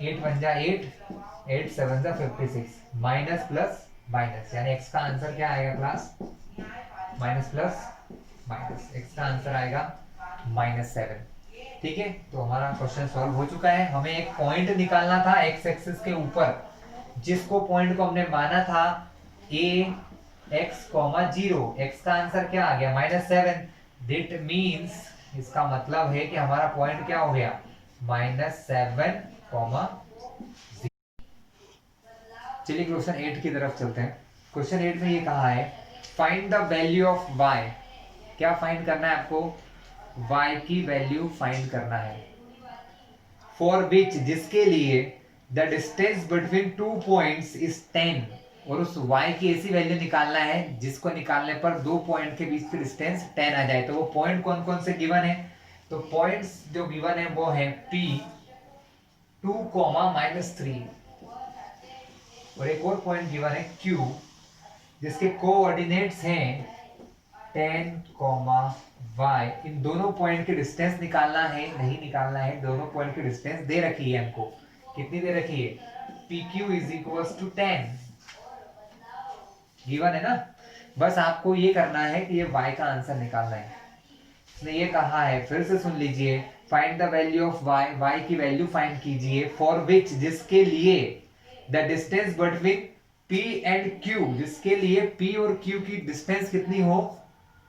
8 1 जा 8, 8 7 जा 56, माइनस प्लस माइनस, यानी x का आंसर क्या आएगा class, minus plus minus, x का आंसर आएगा -7। ठीक है, तो हमारा क्वेश्चन सॉल्व हो चुका है। हमें एक पॉइंट निकालना था x एक्सिस के ऊपर, जिसको पॉइंट को हमने माना था a x, 0। x का आंसर क्या आ गया -7। दिट मीन्स, इसका मतलब है कि हमारा पॉइंट क्या हो गया -7, चलिए क्वेश्चन 8 की तरफ चलते हैं। क्वेश्चन 8 में ये कहा है find the value of y। क्या फाइंड करना है आपको, y की वैल्यू फाइंड करना है। फॉर विच, जिसके लिए the distance between 2 points is 10, और उस y की ऐसी वैल्यू निकालना है जिसको निकालने पर 2 पॉइंट के बीच की डिस्टेंस 10 आ जाए। तो वो पॉइंट कौन कौन से गिवन है, तो पॉइंट्स जो गिवन है वो है P, 2 कॉमा -3 और एक और पॉइंट गिवन है Q जिसके कोऑर्डिनेट्स हैं 10 कॉमा y। इन दोनों पॉइंट के डिस्टेंस निकालना है, नहीं निकालना है, दोनों पॉइंट की डिस्टेंस दे रखी है हमको। कितनी दे रखी है? PQ is equals to 10 given है ना। बस आपको ये करना है कि ये y का आंसर निकालना है। इसने ये कहा है, फिर से सुन लीजिए, find the value of y, y की वैल्यू फाइंड कीजिए, फॉर विच जिसके लिए the distance between P and Q, जिसके लिए P और Q की डिस्टेंस कितनी हो?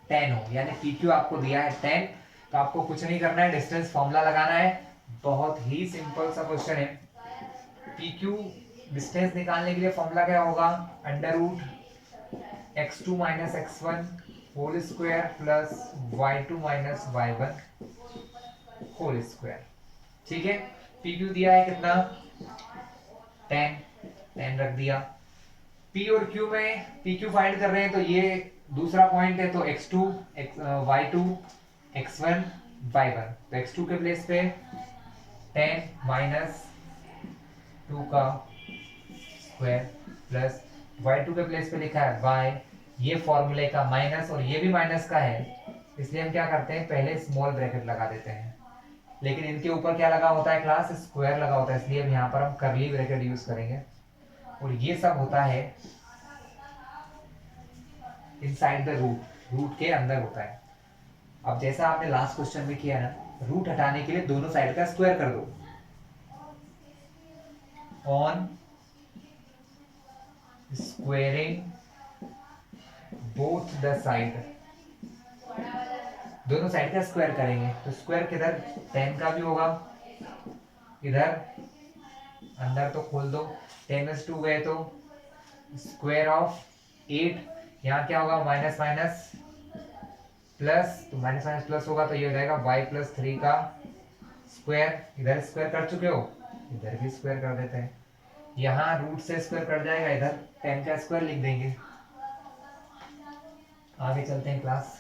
10 हो। यानी PQ आपको दिया है 10, तो आपको कुछ नहीं करना है, डिस्टेंस फॉर्मूला लगाना है। बहुत ही सिंपल सा क्वेश्चन है। PQ डिस्टेंस निकालने के लिए फॉर्मूला क्या होगा? Under root x2 minus x1 whole square plus y2 minus y1 whole square. ठीक है, PQ दिया है कितना? 10 रख दिया। P और Q में PQ फाइंड कर रहे हैं, तो ये दूसरा पॉइंट है, तो x2 y2 x1 y1। तो x2 के प्लेस पे 10 माइनस 2 का स्क्वायर प्लस y2 के प्लेस पे लिखा है y, ये फॉर्मूले का माइनस और ये भी माइनस का है, इसलिए हम क्या करते हैं, पहले स्मॉल ब्रैकेट लगा देते हैं। लेकिन इनके ऊपर क्या लगा होता है क्लास? स्क्वायर लगा होता है, इसलिए हम यहाँ पर हम कर्ली ब्रैकेट यूज करेंगे। और ये सब होता है इनसाइड द रूट, रूट के अंदर होता है। अब जैसा आपने लास्ट क्वेश्चन में किया ना, रूट हटाने के लिए दोनों साइड का स्क्वायर कर दो। On squaring both the side, दोनों साइड का स्क्वायर करेंगे, तो स्क्वायर किधर? 10 का भी होगा, इधर अंदर तो खोल दो, 10 गए तो स्क्वायर ऑफ 8, यहाँ क्या होगा? माइनस माइनस प्लस, तो माइनस माइनस प्लस होगा, तो ये हो जाएगा y प्लस 3 का स्क्वायर। इधर स्क्वायर कर चुके हो, इधर भी स्क्वायर कर देते हैं। यहाँ रूट से स्क्वायर कट जाएगा, इधर 10 का स्क्वायर लिख देंगे। आगे चलते हैं क्लास।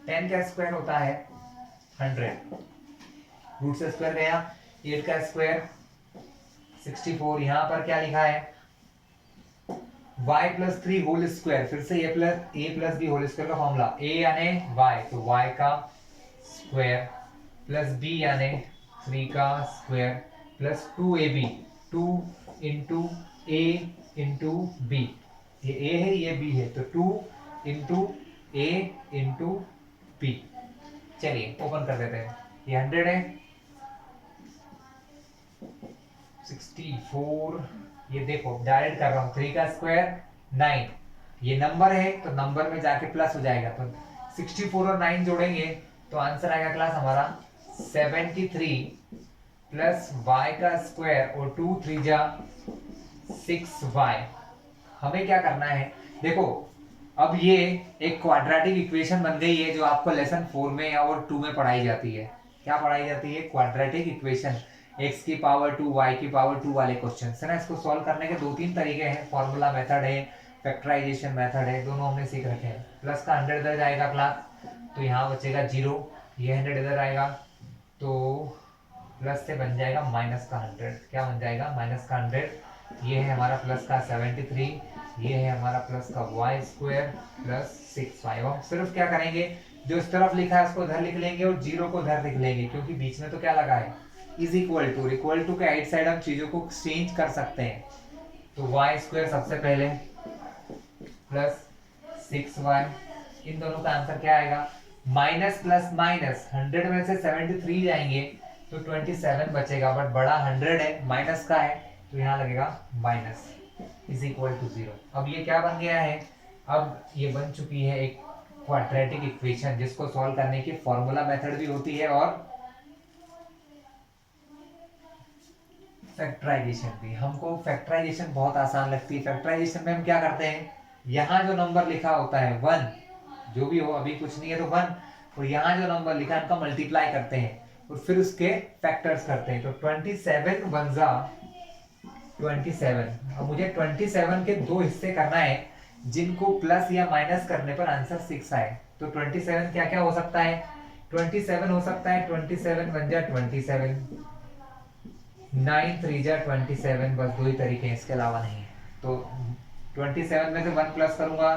10 का स्क्वायर होता है 100, रूट से स्क्वायर गया, 8 का स्क्वायर 64। यहाँ पर क्या लिखा है? y प्लस 3 होल स्क्वायर, फिर से a plus b whole square का फॉर्मूला, a यानी y, तो y का स्क्वायर प्लस b यानी 3 का square plus 2ab, 2 into a into b, ये a है ये b है, तो 2 इंटू a इंटू b। चलिए ओपन कर देते हैं, ये 100 है, 64, ये देखो डायरेक्ट कर रहा हूँ, 3 का स्क्वायर 9, ये नंबर है तो नंबर में जाके प्लस हो जाएगा, तो 64 और 9 जोड़ेंगे तो आंसर आएगा क्लास हमारा 73 प्लस y का स्क्वायर और 2 3 जा 6y। हमें क्या करना है, देखो अब ये एक क्वाड्रेटिक इक्वेशन बन गई है जो आपको लेसन 4 में और 2 में पढ़ाई जाती है। क्या पढ़ाई जाती है? क्वाड्रेटिक इक्वेशन, x की पावर 2 y की पावर 2 वाले क्वेश्चन है ना। इसको सॉल्व करने के 2-3 तरीके हैं, फॉर्मूला मेथड है, फैक्टराइजेशन मेथड है, दोनों हमने सीख रखे हैं। प्लस का 100 इधर जाएगा क्लास, तो यहाँ बचेगा 0, ये 100 इधर आएगा तो प्लस से बन जाएगा माइनस का 100। क्या बन जाएगा? माइनस का 100। ये है हमारा प्लस का 73, ये है हमारा प्लस का y स्क्वायर प्लस 6y। हम सिर्फ क्या करेंगे, जो इस तरफ लिखा है उसको इधर लिख लेंगे और 0 को इधर लिख लेंगे, क्योंकि बीच में तो क्या लगा है? इज इक्वल टू के राइट साइड हम चीजों को एक्सचेंज कर सकते हैं। तो y स्क्वायर सबसे पहले प्लस 6y, इन दोनों का आंसर क्या आएगा? माइनस प्लस माइनस, 100 में से 73 जाएंगे तो 27 बचेगा, बट बड़ा 100 है, माइनस का है, तो यहाँ लगेगा माइनस इज इक्वल टू 0। अब ये क्या बन गया है? अब ये बन चुकी है एक क्वाड्रेटिक इक्वेशन, जिसको सॉल्व करने की फॉर्मूला मेथड भी होती है और फैक्टराइजेशन भी। हमको फैक्टराइजेशन बहुत आसान लगती है। फैक्टराइजेशन में हम क्या करते हैं, यहाँ जो नंबर लिखा होता है 1, जो भी हो, अभी कुछ नहीं है तो 1, और यहाँ जो नंबर लिखा है उनका मल्टीप्लाई करते हैं और फिर उसके फैक्टर्स करते हैं। तो 27 1 जा 27। अब मुझे 27 के 2 हिस्से करना है जिनको प्लस या माइनस करने पर आंसर 6 आए। तो 27 क्या क्या हो सकता है? 27 हो सकता है, 27 बन जा 27, 9 3 जा 27, बस दो ही तरीके हैं, इसके अलावा नहीं है। तो 27 में से 1 प्लस करूंगा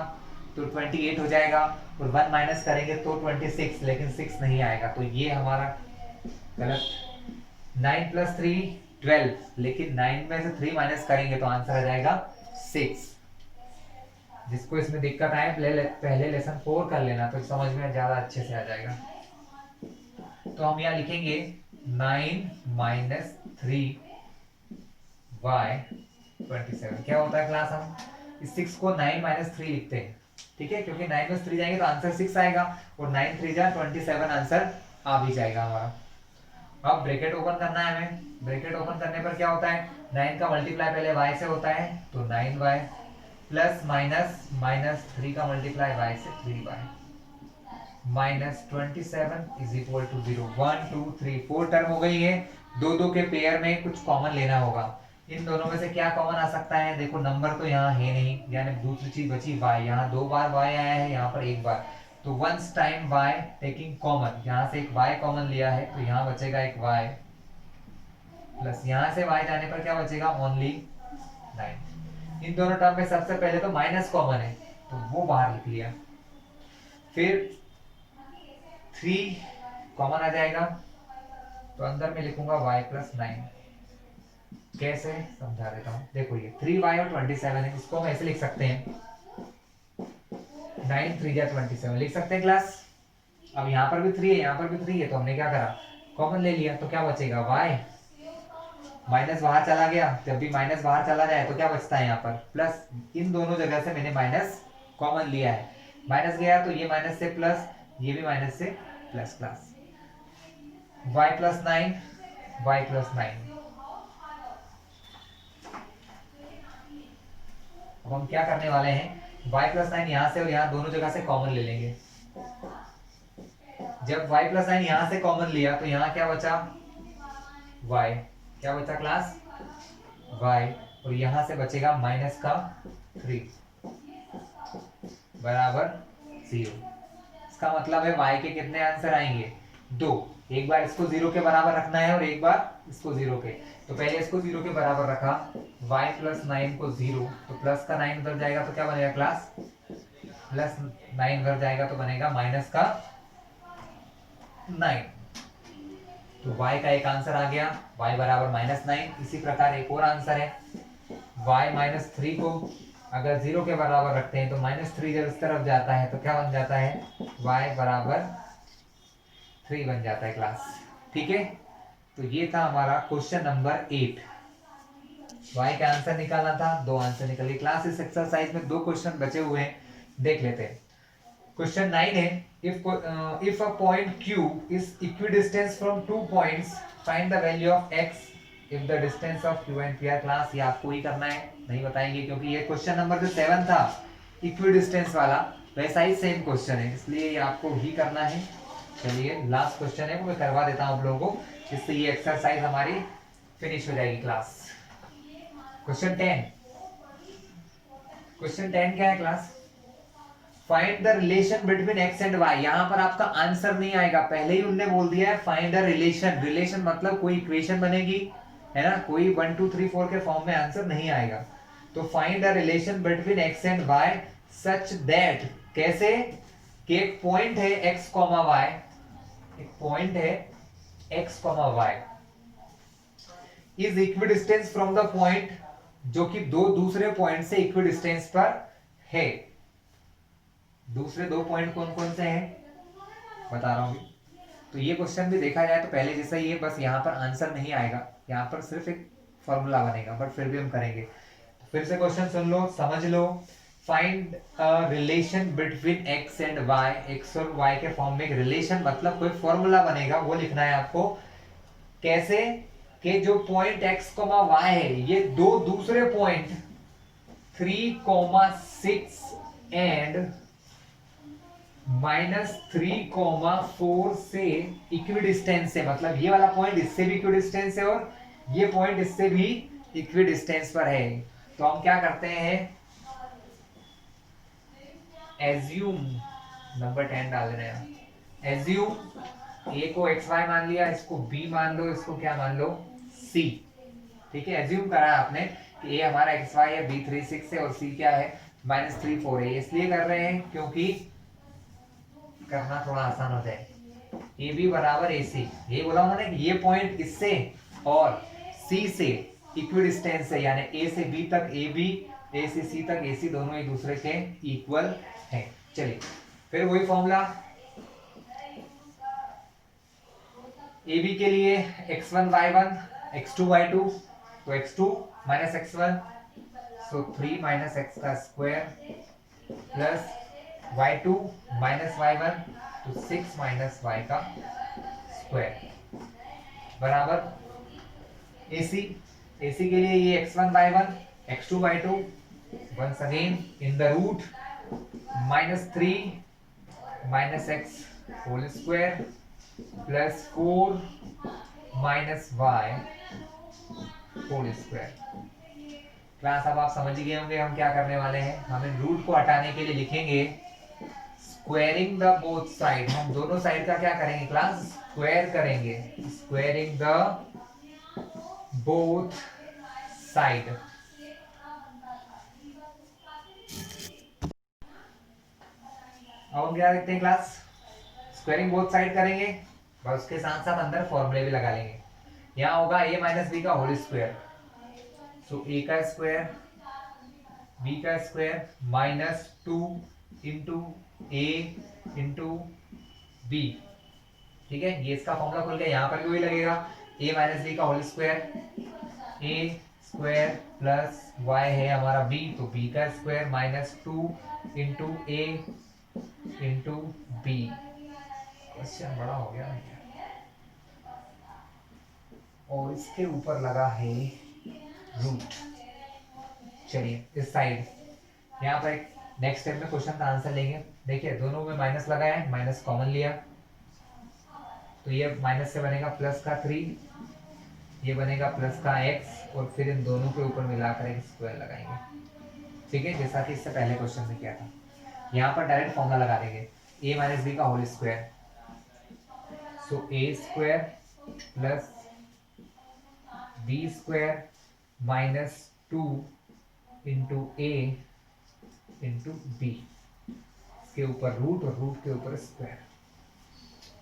तो 28 हो जाएगा, और 1 माइनस करेंगे तो 26, लेकिन 6 नहीं आएगा, तो ये हमारा गलत। 9 प्लस 3 12, लेकिन 9 में से 3 माइनस करेंगे तो आंसर आ जाएगा 6। जिसको इसमें दिक्कत आए पहले लेसन 4 कर लेना, तो समझ में ज्यादा अच्छे से आ जाएगा। तो हम यहाँ लिखेंगे 9 माइनस 3 y 27। क्या होता है क्लास, हम इस 6 को 9 माइनस 3 लिखते हैं, ठीक है, क्योंकि 9 में 3 जाएंगे तो आंसर 6 आएगा, और 9 3 जा 27 आंसर आ भी जाएगा हमारा। अब ब्रैकेट ओपन करना है हमें। ब्रैकेट ओपन करने पर क्या होता है, 9 का मल्टीप्लाई पहले y से होता है, तो 9y प्लस माइनस माइनस 3 का मल्टीप्लाई y से 3y minus 27 is equal to 0। 1 2 3 4 term हो गई है। दो दो के पेयर में कुछ कॉमन लेना होगा। इन दोनों में से क्या कॉमन आ सकता है, देखो नंबर तो यहाँ है नहीं, यानी दूसरी चीज बची y। यहाँ 2 बार y आया है, यहाँ पर 1 बार, तो once time y taking common, यहाँ से एक y कॉमन लिया है, तो यहाँ बचेगा एक y, प्लस यहाँ से y जाने पर क्या बचेगा, ओनली 9। इन दोनों टर्म में सबसे पहले तो माइनस कॉमन है, तो वो बाहर लिख लिया। फिर 3 कॉमन आ जाएगा, तो अंदर में लिखूंगा y प्लस 9। कैसे समझा देता हूँ, देखो ये 3y और 27 है, इसको हम ऐसे लिख सकते हैं 9 3 जा 27 लिख सकते हैं क्लास। अब यहाँ पर भी 3 है, यहाँ पर भी 3 है, तो हमने क्या करा, कॉमन ले लिया, तो क्या बचेगा y, माइनस बाहर चला गया, जब भी माइनस बाहर चला जाए तो क्या बचता है यहाँ पर प्लस। इन दोनों जगह से मैंने माइनस कॉमन लिया है, माइनस गया तो ये माइनस से प्लस, ये भी माइनस से plus, class y plus 9 y plus 9। अब हम क्या करने वाले हैं, y प्लस 9 यहाँ से और यहाँ दोनों जगह से कॉमन ले लेंगे। जब y प्लस 9 यहाँ से कॉमन लिया तो यहाँ क्या बचा, y, क्या बचा क्लास, y, और यहाँ से बचेगा माइनस का 3 बराबर 0। इसका मतलब है y के कितने आंसर आएंगे, 2। एक बार इसको 0 के बराबर रखना है और एक बार इसको 0 के, तो पहले इसको 0 के बराबर रखा, y प्लस 9 को 0, तो प्लस का 9 उधर जाएगा तो क्या बनेगा क्लास, प्लस 9 उधर जाएगा तो बनेगा माइनस का 9। तो y का एक आंसर आ गया, y बराबर माइनस 9। इसी प्रकार एक और आंसर है, y माइनस 3 को अगर 0 के बराबर रखते हैं तो माइनस 3 जब इस तरफ जाता है तो क्या बन जाता है, y बराबर 3 बन जाता है क्लास, ठीक है। तो ये था हमारा क्वेश्चन नंबर 8। y का आंसर निकालना था, 2 आंसर निकल गए क्लास। इस एक्सरसाइज में 2 क्वेश्चन बचे हुए हैं, देख लेते हैं। क्वेश्चन 9 है, if a point q is equidistant from 2 points, find the value of x if the distance of q and p are। Class ये आपको ही करना है, नहीं बताएंगे, क्योंकि ये क्वेश्चन नंबर जो 7 था इक्विडिस्टेंस वाला, वैसा ही सेम क्वेश्चन है, इसलिए ये आपको ही करना है। चलिए लास्ट क्वेश्चन है वो मैं करवा देता हूँ आप लोगों को, जिससे ये एक्सरसाइज हमारी फिनिश हो जाएगी क्लास। क्वेश्चन 10, क्वेश्चन 10 क्या है class, find the relation between x and y. यहाँ पर आपका आंसर नहीं आएगा, पहले ही उनने बोल दिया है फाइंड द रिलेशन। रिलेशन मतलब कोई इक्वेशन बनेगी, है ना, कोई 1 2 3 4 के फॉर्म में आंसर नहीं आएगा। तो find the relation between x and y such that, कैसे कि एक पॉइंट है एक्स कॉमा वाई, एक पॉइंट है x comma y is equidistance from the point, जो कि दो दूसरे पॉइंट से इक्विडिस्टेंस पर है। दूसरे 2 पॉइंट कौन कौन से हैं बता रहा हूं। तो ये क्वेश्चन भी देखा जाए तो पहले जैसा ही है, बस यहाँ पर आंसर नहीं आएगा, यहाँ पर सिर्फ एक फॉर्मूला बनेगा, बट फिर भी हम करेंगे। तो फिर से क्वेश्चन सुन लो, समझ लो। Find relation between x and y, x और वाई के फॉर्म में एक रिलेशन मतलब कोई फॉर्मूला बनेगा, वो लिखना है आपको। कैसे कि जो पॉइंट एक्स कोमा वाई है, ये दो दूसरे पॉइंट 3,6 एंड -3,4 से इक्विडिस्टेंस है, मतलब ये वाला पॉइंट इससे भी इक्विडिस्टेंस है और ये पॉइंट इससे भी इक्विडिस्टेंस पर है। तो हम क्या करते हैं, एज्यूम, नंबर 10 डाल रहे हैं, एज्यूम ए को एक्स वाई मान लिया, इसको बी मान लो, इसको क्या मान लो, सी। ठीक है, एज्यूम करा आपने कि ए हमारा एक्स वाई है, बी 3 6 है और सी क्या है -3 4 है। इसलिए कर रहे हैं क्योंकि करना थोड़ा आसान हो जाए। ए बी बराबर ए सी, ये बोला उन्होंने कि ये पॉइंट इससे और सी से इक्वल डिस्टेंस है, यानी ए से बी तक ए बी, ए से सी तक ए सी, दोनों एक दूसरे के इक्वल हैं। चलिए फिर वही फॉर्मूला ए बी के लिए x1 y1 x2 y2, तो x2 माइनस x1 सो 3 माइनस x का square plus y2 minus y1 तो 6 माइनस y का स्क्वायर बराबर AC। AC के लिए ये x1 y1 x2 y2 once again in the root -3 minus x whole square plus 4 minus y whole square। Class अब आप समझ गए होंगे हम क्या करने वाले हैं। हम इन रूट को हटाने के लिए लिखेंगे स्क्वायरिंग द बोथ साइड। हम दोनों साइड का क्या करेंगे क्लास, स्क्वायर करेंगे, स्क्वायरिंग द बोथ साइड। अब हम क्या लिखते हैं क्लास, स्क्वायरिंग बोथ साइड करेंगे और उसके साथ साथ अंदर फॉर्मूले भी लगा लेंगे। यहाँ होगा a माइनस बी का होल स्क्वायर, सो a का स्क्वायर b का square -2 into a into b. ठीक है, ये इसका फॉर्मूला खुल गया। यहाँ पर भी वही लगेगा, a माइनस बी का whole square, a square plus y है हमारा b, तो b का square -2 into a into b. Question बड़ा हो गया भैया, और इसके ऊपर लगा है रूट। चलिए इस साइड यहाँ पर एक नेक्स्ट स्टेप में क्वेश्चन का आंसर लेंगे। देखिए दोनों में माइनस लगाया है, माइनस कॉमन लिया, तो ये माइनस से बनेगा प्लस का 3, ये बनेगा प्लस का x, और फिर इन दोनों के ऊपर मिलाकर एक स्क्वायर लगाएंगे। ठीक है, जैसा कि इससे पहले क्वेश्चन में किया था। यहाँ पर डायरेक्ट फॉर्मूला लगा देंगे a माइनस बी का whole square, so a square plus b square -2 into a into b, इसके ऊपर रूट और रूट के ऊपर स्क्वायर।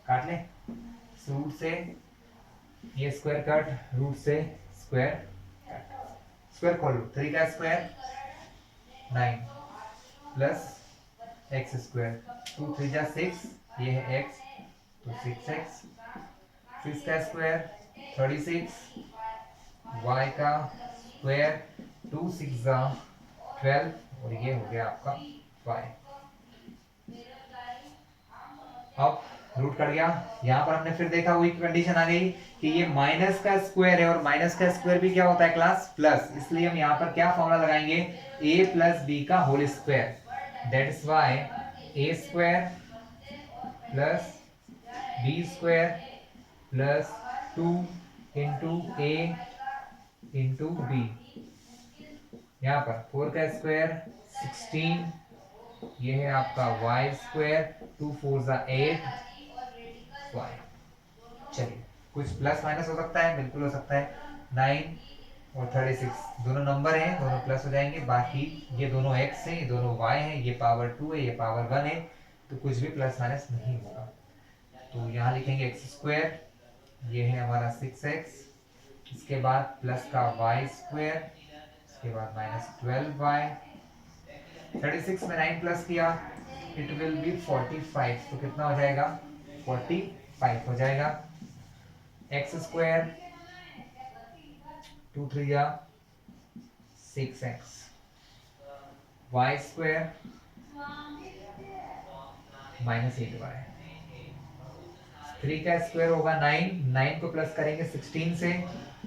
काट ले, रूट से ये स्क्वायर कट, रूट से स्क्वायर कट, स्क्वायर खोल लो, 3 का स्क्वायर 9 प्लस एक्स स्क्वायर, 2 3 जा 6, ये है x तो 6x, 6 का स्क्वायर 36, y का स्क्वायर 2 6 जा 12, और ये हो गया आपका y। अब रूट कट गया। यहाँ पर हमने फिर देखा वही कंडीशन आ गई कि ये माइनस का स्क्वायर है, और माइनस का स्क्वायर भी क्या होता है क्लास, प्लस। इसलिए हम यहाँ पर क्या फॉर्मूला लगाएंगे, a प्लस बी का whole square, that is y a square plus b square plus 2 into a into b. यहाँ पर 4 का स्क्वायर 16, ये है आपका y स्क्वायर, 2 4 जा 8 y। चलिए कुछ प्लस माइनस हो सकता है, बिल्कुल हो सकता है। 9 और 36 दोनों नंबर हैं, दोनों प्लस हो जाएंगे। बाकी ये दोनों x हैं, ये दोनों y हैं, ये पावर 2 है, ये पावर 1 है, तो कुछ भी प्लस माइनस नहीं होगा। तो यहाँ लिखेंगे एक्स स्क्वायर, ये है हमारा 6x, इसके बाद प्लस का y स्क्वायर, इसके बाद -12y, 36 में 9 प्लस किया, इट विल बी 45, तो कितना हो जाएगा 45 हो जाएगा। एक्स स्क्वायर 2 3 जा 6x, y स्क्वायर -8y, 3 का स्क्वायर होगा 9, 9 को प्लस करेंगे 16 से,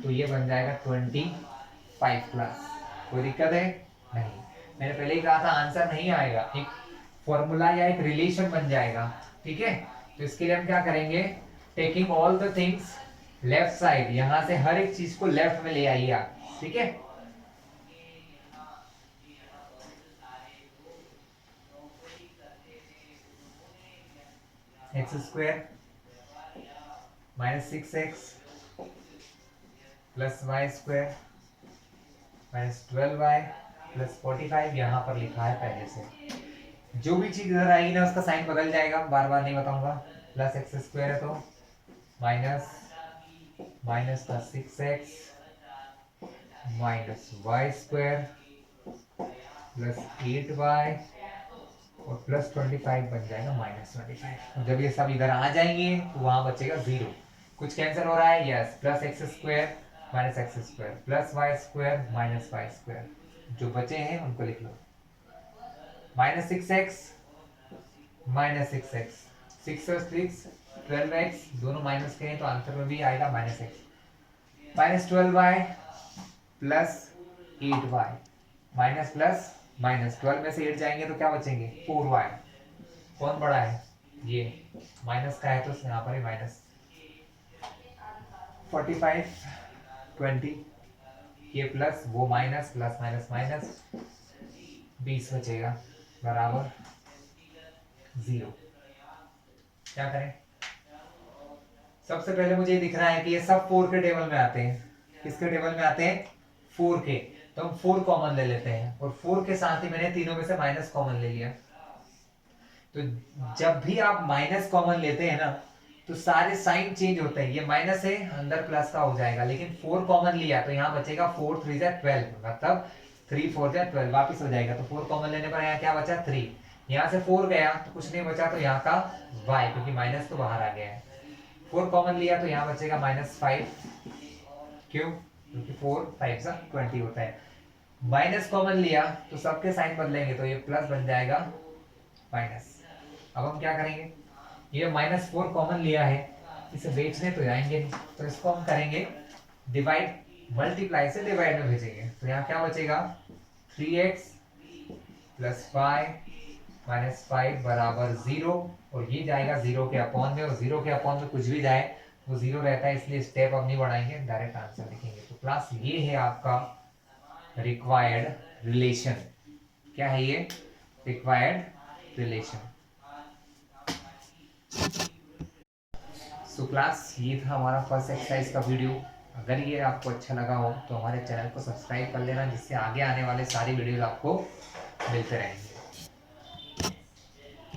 तो ये बन जाएगा 25 प्लस। कोई दिक्कत है नहीं, मैंने पहले ही कहा था आंसर नहीं आएगा, एक फॉर्मूला या एक रिलेशन बन जाएगा। ठीक है, तो इसके लिए हम क्या करेंगे, taking all the things left side, यहां से हर एक चीज को लेफ्ट में ले आइए आप। ठीक है, x square minus 6x plus y square minus 12y plus 45, यहाँ पर लिखा है पहले से। जो भी चीज इधर आएगी ना उसका साइन बदल जाएगा, बार बार नहीं बताऊंगा। प्लस एक्स स्क्वायर है तो माइनस माइनस का 6x minus y square plus 8y और प्लस 25 बन जाएगा माइनस 25। जब ये सब इधर आ जाएंगे तो वहां बचेगा 0। कुछ कैंसिल हो रहा है, yes. Plus x square minus x square plus y square minus y square, जो बचे हैं उनको लिख लो। माइनस 6x माइनस 6x 6 और 6 12x, दोनों माइनस के हैं तो आंसर में भी आएगा minus x. Minus 12y plus 8y minus plus minus 12 में से 8 जाएंगे तो क्या बचेंगे 4y। कौन बड़ा है, ये माइनस का है तो यहाँ पर है माइनस। 45 20 ये प्लस वो माइनस प्लस माइनस माइनस 20 बचेगा बराबर 0। क्या करें, सबसे पहले मुझे दिख रहा है कि ये सब 4 के टेबल में आते हैं। किसके टेबल में आते हैं, 4 के। तो हम 4 कॉमन ले लेते हैं और 4 के साथ ही मैंने तीनों में से माइनस कॉमन ले लिया। तो जब भी आप माइनस कॉमन लेते हैं ना तो सारे साइन चेंज होते हैं। ये माइनस है अंदर प्लस का हो जाएगा, लेकिन 4 कॉमन लिया तो यहाँ बचेगा 4 3 जा 12, मतलब 3 4 जा 12 वापिस हो जाएगा। तो 4 कॉमन लेने पर यहाँ क्या बचा 3, यहाँ से 4 गया तो कुछ नहीं बचा, तो यहाँ का y क्योंकि माइनस तो बाहर आ गया है। 4 कॉमन लिया तो यहाँ बचेगा माइनस 5, क्यों, क्योंकि 4 5 जा 20 होता है। माइनस कॉमन लिया तो सबके साइन बदलेंगे तो ये प्लस बन जाएगा माइनस। अब हम क्या करेंगे, ये माइनस 4 कॉमन लिया है, इसे बेचने तो जाएंगे नहीं, तो इसको हम करेंगे डिवाइड, मल्टीप्लाई से डिवाइड में भेजेंगे। तो यहाँ क्या बचेगा 3x प्लस 5 माइनस 5 बराबर 0, और ये जाएगा 0 के अपॉन में, और 0 के अपॉन में कुछ भी जाए वो 0 रहता है, इसलिए स्टेप अब नहीं बढ़ाएंगे, डायरेक्ट आंसर लिखेंगे। तो क्लास ये है आपका रिक्वायर्ड रिलेशन। क्या है ये, रिक्वायर्ड रिलेशन। सो क्लास ये था हमारा फर्स्ट एक्सरसाइज का वीडियो। अगर ये आपको अच्छा लगा हो तो हमारे चैनल को सब्सक्राइब कर लेना, जिससे आगे आने वाले सारी वीडियोस आपको मिलते रहेंगे।